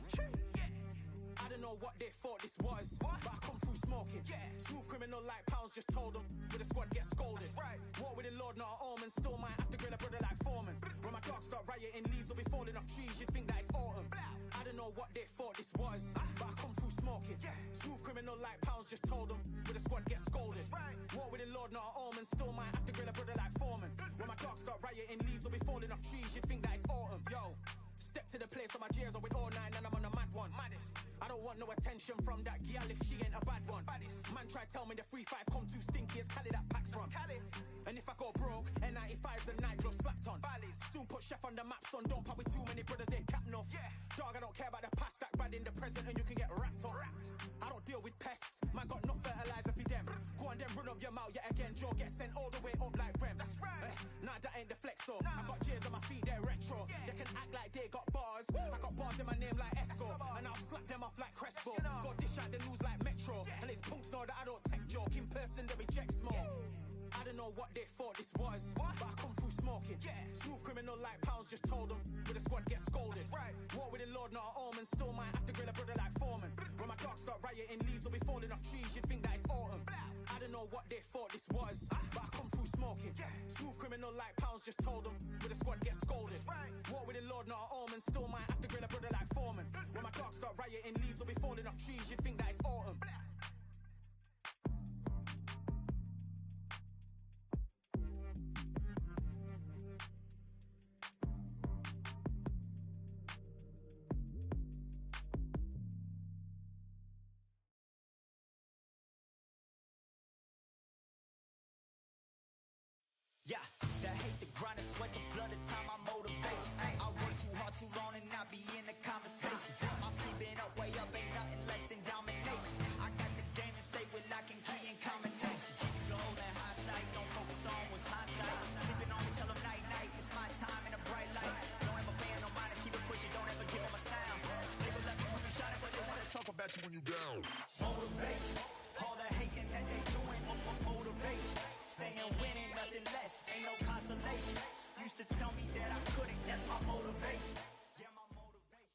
I don't know what they thought this was, but I come through smoking. Smooth criminal like pounds, just told them with a squad get scolded. Walk with the Lord, not an omen, still might have to grill a brother like Foreman. When my dogs start rioting, leaves will be falling off trees, you'd think that it's autumn. I don't know what they thought this was, but I come through smoking. Smooth criminal like pounds, just told them with a squad get scolded. Walk with the Lord, not an omen, still might have to grill a brother like Foreman. When my dogs start rioting, leaves will be falling off trees, you'd think that it's autumn. Yo, step to the place on my jeers are with all nine and I'm on a mad one. I don't want no attention from that girl if she ain't a bad one. Man try tell me the 3-5 come too stinky as Cali that packs from. And if I go broke, N95's a nightclub slapped on. Soon put chef on the map, son, don't pop with too many brothers, they cap enough. Dog, I don't care about the past, that bad in the present and you can get wrapped up. I don't deal with pests, man got no fertilizer for them. Go on then run up your mouth yet again, Joe get sent all the way up like Rem. Nah, that ain't the flexo, I got J's on my feet, they're retro. They can act like they got bars, I got bars in my name like Esco. And I'll slap them off like Crespo. Go dish out the news like Metro. And it's punks know that I don't tech joke, in person they reject smoke. I don't know what they thought this was, but I come through smoking. Smooth criminal like pounds, just told them with a squad get scolded. Walk with the Lord, not an omen, still might have to grill a brother like Foreman. When my dogs start rioting, leaves will be falling off trees, you'd think that it's autumn. I don't know what they thought this was, but I come through smoking. Smooth criminal like pounds, just told them with a squad get scolded. Walk with the Lord, not an omen, still might have to grill a brother like Foreman. When my dogs start rioting, leaves will be falling off trees, you'd think that it's autumn. Yeah, that hate, the grind, the sweat, the blood, the time, my motivation. I work too hard, too long, and not be in the conversation. My team been up, way up, ain't nothing less than domination. I got the game to say with lock and key and combination. Keep it gold and high sight, don't focus on what's hindsight. Sleeping on me, tell them night, night, it's my time in a bright light. Don't ever pay no mind, keep it pushing, don't ever give them a sound. Niggas let me when you shot it, but they wanna talk about you when you down. Motivation, all the hating that they doing, motivation. Staying winning, nothing less, ain't no consolation. Used to tell me that I couldn't, that's my motivation. Yeah, my motivation.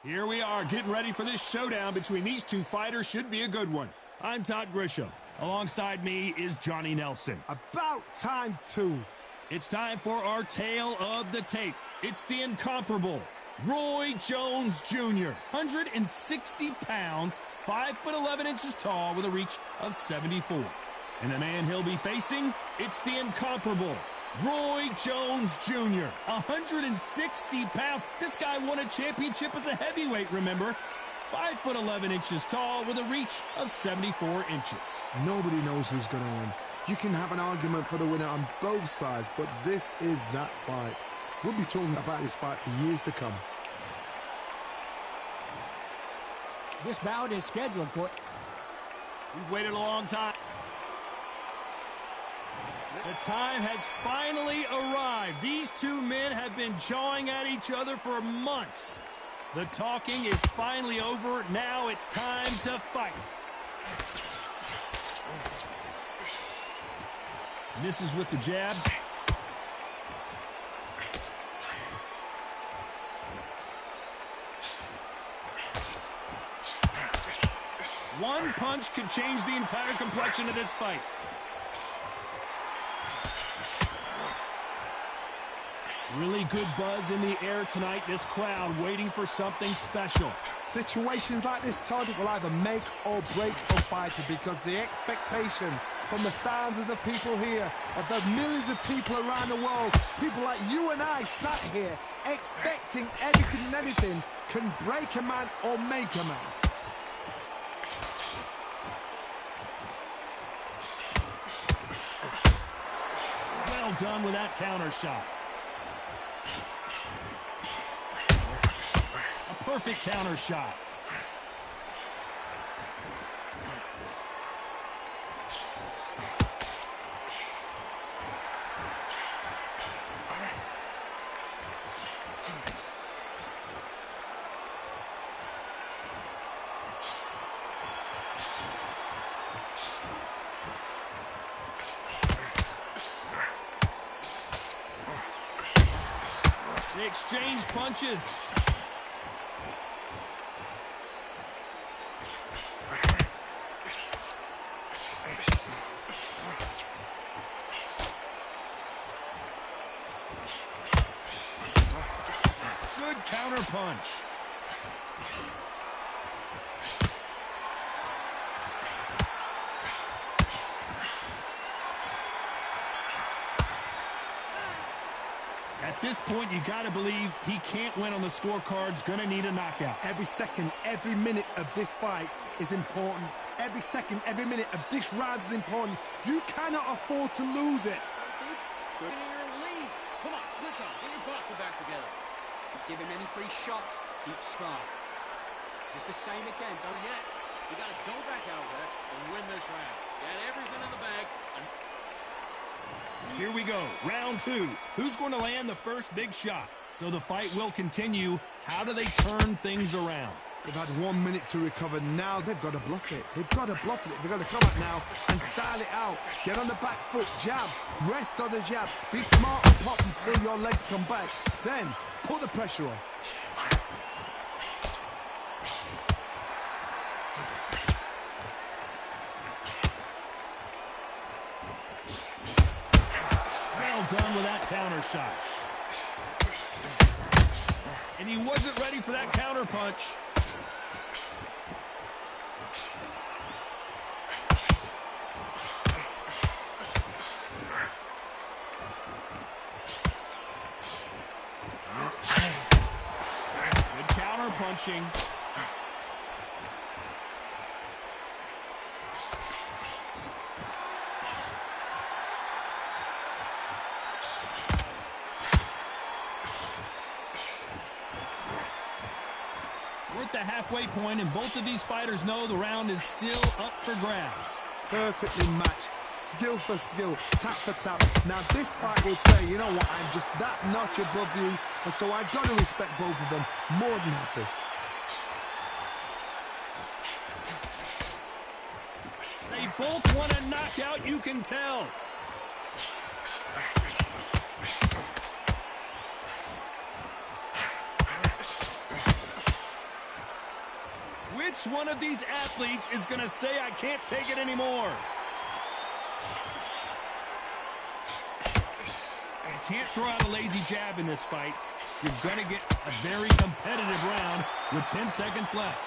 Here we are, getting ready for this showdown between these two fighters. Should be a good one. I'm Todd Grisham. Alongside me is Johnny Nelson. About time, too. It's time for our tale of the tape. It's the incomparable Roy Jones Jr., 160 pounds, 5'11" tall with a reach of 74. And the man he'll be facing, it's the incomparable Roy Jones Jr., 160 pounds. This guy won a championship as a heavyweight, remember? 5'11" tall with a reach of 74 inches. Nobody knows who's going to win. You can have an argument for the winner on both sides, but this is that fight. We'll be talking about this fight for years to come. This bout is scheduled for... We've waited a long time. The time has finally arrived. These two men have been jawing at each other for months. The talking is finally over. Now it's time to fight. Misses with the jab. One punch could change the entire complexion of this fight. Really good buzz in the air tonight. This crowd waiting for something special. Situations like this, Todd, will either make or break a fighter because the expectation from the thousands of people here, of the millions of people around the world, people like you and I sat here expecting everything and anything can break a man or make a man. Well done with that counter shot. A perfect counter shot. They exchange punches. Good counter punch. At this point, you got to believe he can't win on the scorecards. Going to need a knockout. Every second, every minute of this fight is important. Every second, every minute of this round is important. You cannot afford to lose it. Good in your lead. Come on, switch on. Get your boxing back together. Don't give him any free shots. Keep smart. Just the same again. Don't yet. You got to go back out there and win this round. Got everything in the bag. Here we go, round two. Who's going to land the first big shot? So the fight will continue. How do they turn things around? They've had 1 minute to recover. Now they've got to bluff it. They've got to bluff it. They've got to come up now and style it out. Get on the back foot, jab, rest on the jab. Be smart and pop until your legs come back. Then put the pressure on. Done with that counter shot. And he wasn't ready for that counter punch. Good counter punching. We're at the halfway point, and both of these fighters know the round is still up for grabs. Perfectly matched, skill for skill, tap for tap. Now this fight will say, you know what, I'm just that notch above you, and so I've got to respect both of them more than happy. They both want a knockout, you can tell. Which one of these athletes is going to say, I can't take it anymore? You can't throw out a lazy jab in this fight. You're going to get a very competitive round with 10 seconds left.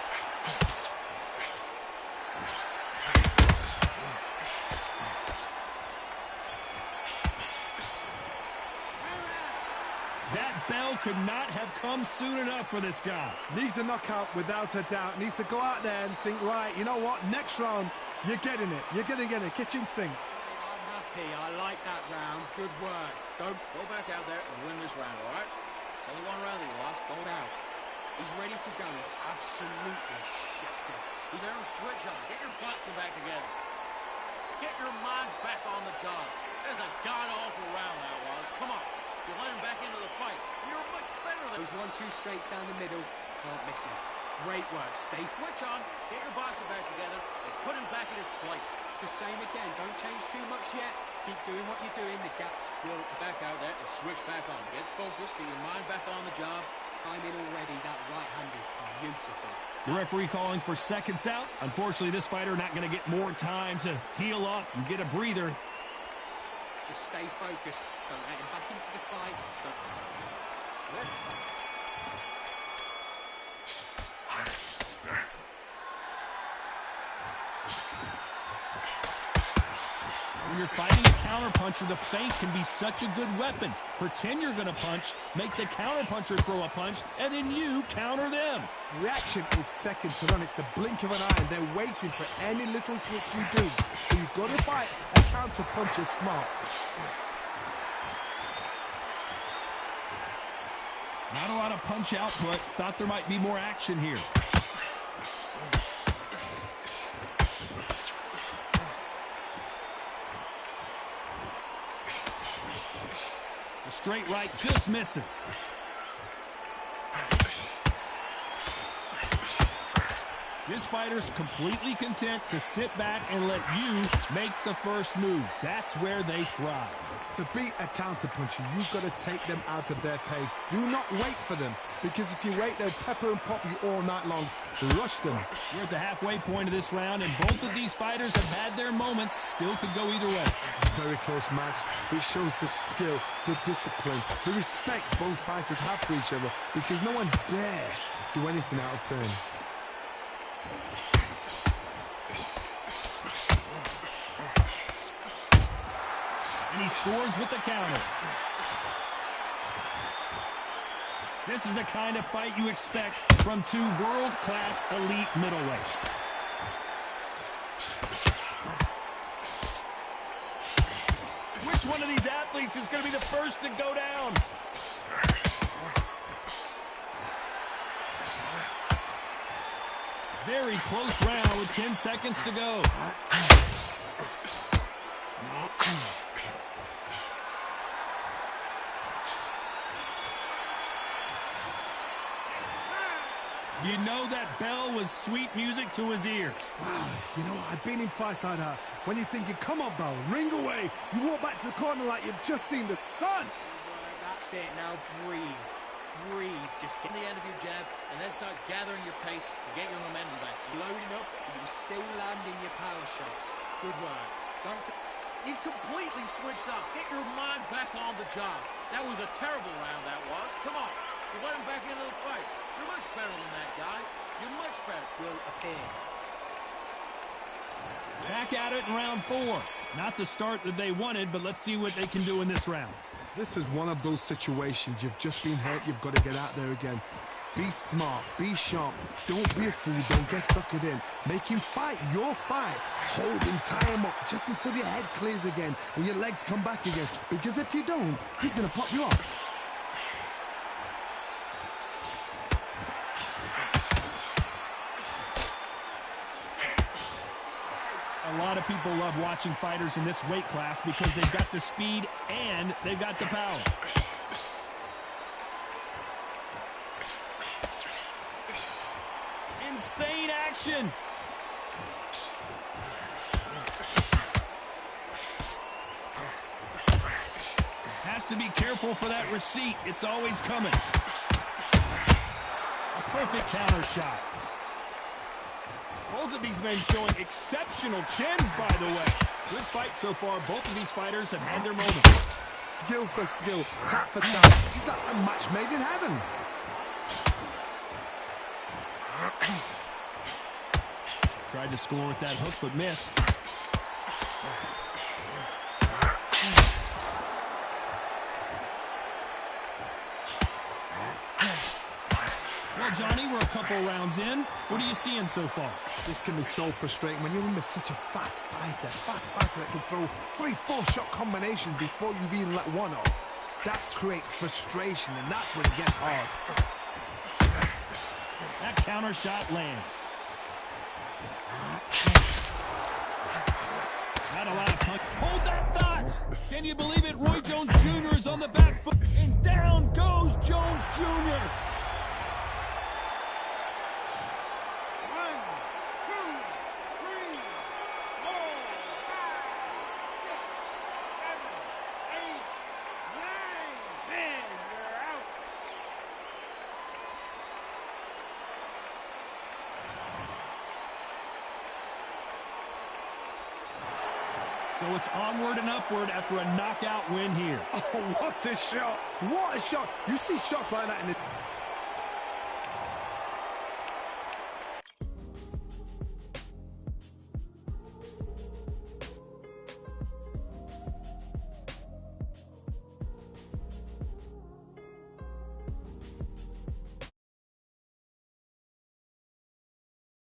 That bell could not have come soon enough for this guy. Needs a knockout without a doubt. Needs to go out there and think, right, you know what, next round, you're getting it. You're going to get a kitchen sink. I'm happy. I like that round. Good work. Don't Go back out there and win this round, all right? It's only one round that you lost. go out. He's ready to go. He's absolutely shattered. You there and switch on. Get your butts back together. Get your mind back on the job. That was a god-awful round that was. Come on. You let him back into the fight. You're much better than... Those 1-2 straights down the middle. Can't miss him. Great work. Stay Switch on. Get your boxer back together and put him back in his place. the same again. Don't change too much yet. Keep doing what you're doing. The gaps will... Back out there and switch back on. Get focused. Get your mind back on the job. I'm in already. That right hand is beautiful. The referee calling for seconds out. Unfortunately, this fighter not going to get more time to heal up and get a breather. Just stay focused. Don't let him back into the fight. When you're fighting a counterpuncher, the feint can be such a good weapon. Pretend you're going to punch, make the counterpuncher throw a punch, and then you counter them. Reaction is second to none. It's the blink of an eye, and they're waiting for any little twitch you do. So you've got to fight a counterpuncher smart. Not a lot of punch output. Thought there might be more action here. The straight right just misses. This fighter's completely content to sit back and let you make the first move. That's where they thrive. To beat a counterpuncher, you've got to take them out of their pace. Do not wait for them, because if you wait, they'll pepper and pop you all night long. Rush them. We're at the halfway point of this round, and both of these fighters have had their moments. Still could go either way. Very close match. It shows the skill, the discipline, the respect both fighters have for each other, because no one dare do anything out of turn. And he scores with the counter. This is the kind of fight you expect from two world-class elite middleweights. Which one of these athletes is going to be the first to go down? Very close round with 10 seconds to go. You know that bell was sweet music to his ears. Wow, you know what? I've been in fights like that. When you're thinking, come on, Bell, ring away. You walk back to the corner like you've just seen the sun. That's it. Now breathe. Breathe. Just Get the end of your jab and then start gathering your pace and get your momentum back. loading up, but you're still landing your power shots. Good work. You've completely switched off. Get your mind back on the job. That was a terrible round, that was. Come on. You let him back into the fight. You're much better than that guy. You're much better. Will appear. Back at it in round 4. Not the start that they wanted, but let's see what they can do in this round. This is one of those situations. You've just been hurt. You've got to get out there again. Be smart. Be sharp. Don't be a fool. Don't get suckered in. Make him fight your fight. Hold him, tie him up just until your head clears again and your legs come back again. Because if you don't, he's going to pop you off. A lot of people love watching fighters in this weight class because they've got the speed and they've got the power. Insane action! Has to be careful for that receipt. It's always coming. A perfect counter shot. Both of these men showing exceptional chins, by the way. Good fight so far. Both of these fighters have had their moments. Skill for skill, tap for tap. Just like a match made in heaven. Tried to score with that hook, but missed. Johnny, we're a couple rounds in. What are you seeing so far? This can be so frustrating when you're in with such a fast fighter that can throw 3-4 shot combinations before you've even let one off. That creates frustration, and that's when it gets hard. That counter shot lands. Not a lot of punch. Hold that thought! Can you believe it? Roy Jones Jr. is on the back foot, and down goes Jones Jr. 1, 2, 3, 4, 5, 6, 7, 8, 9, 10. You're out. So it's onward and upward after a knockout win here. Oh, what a shot! What a shot! You see shots like that in the...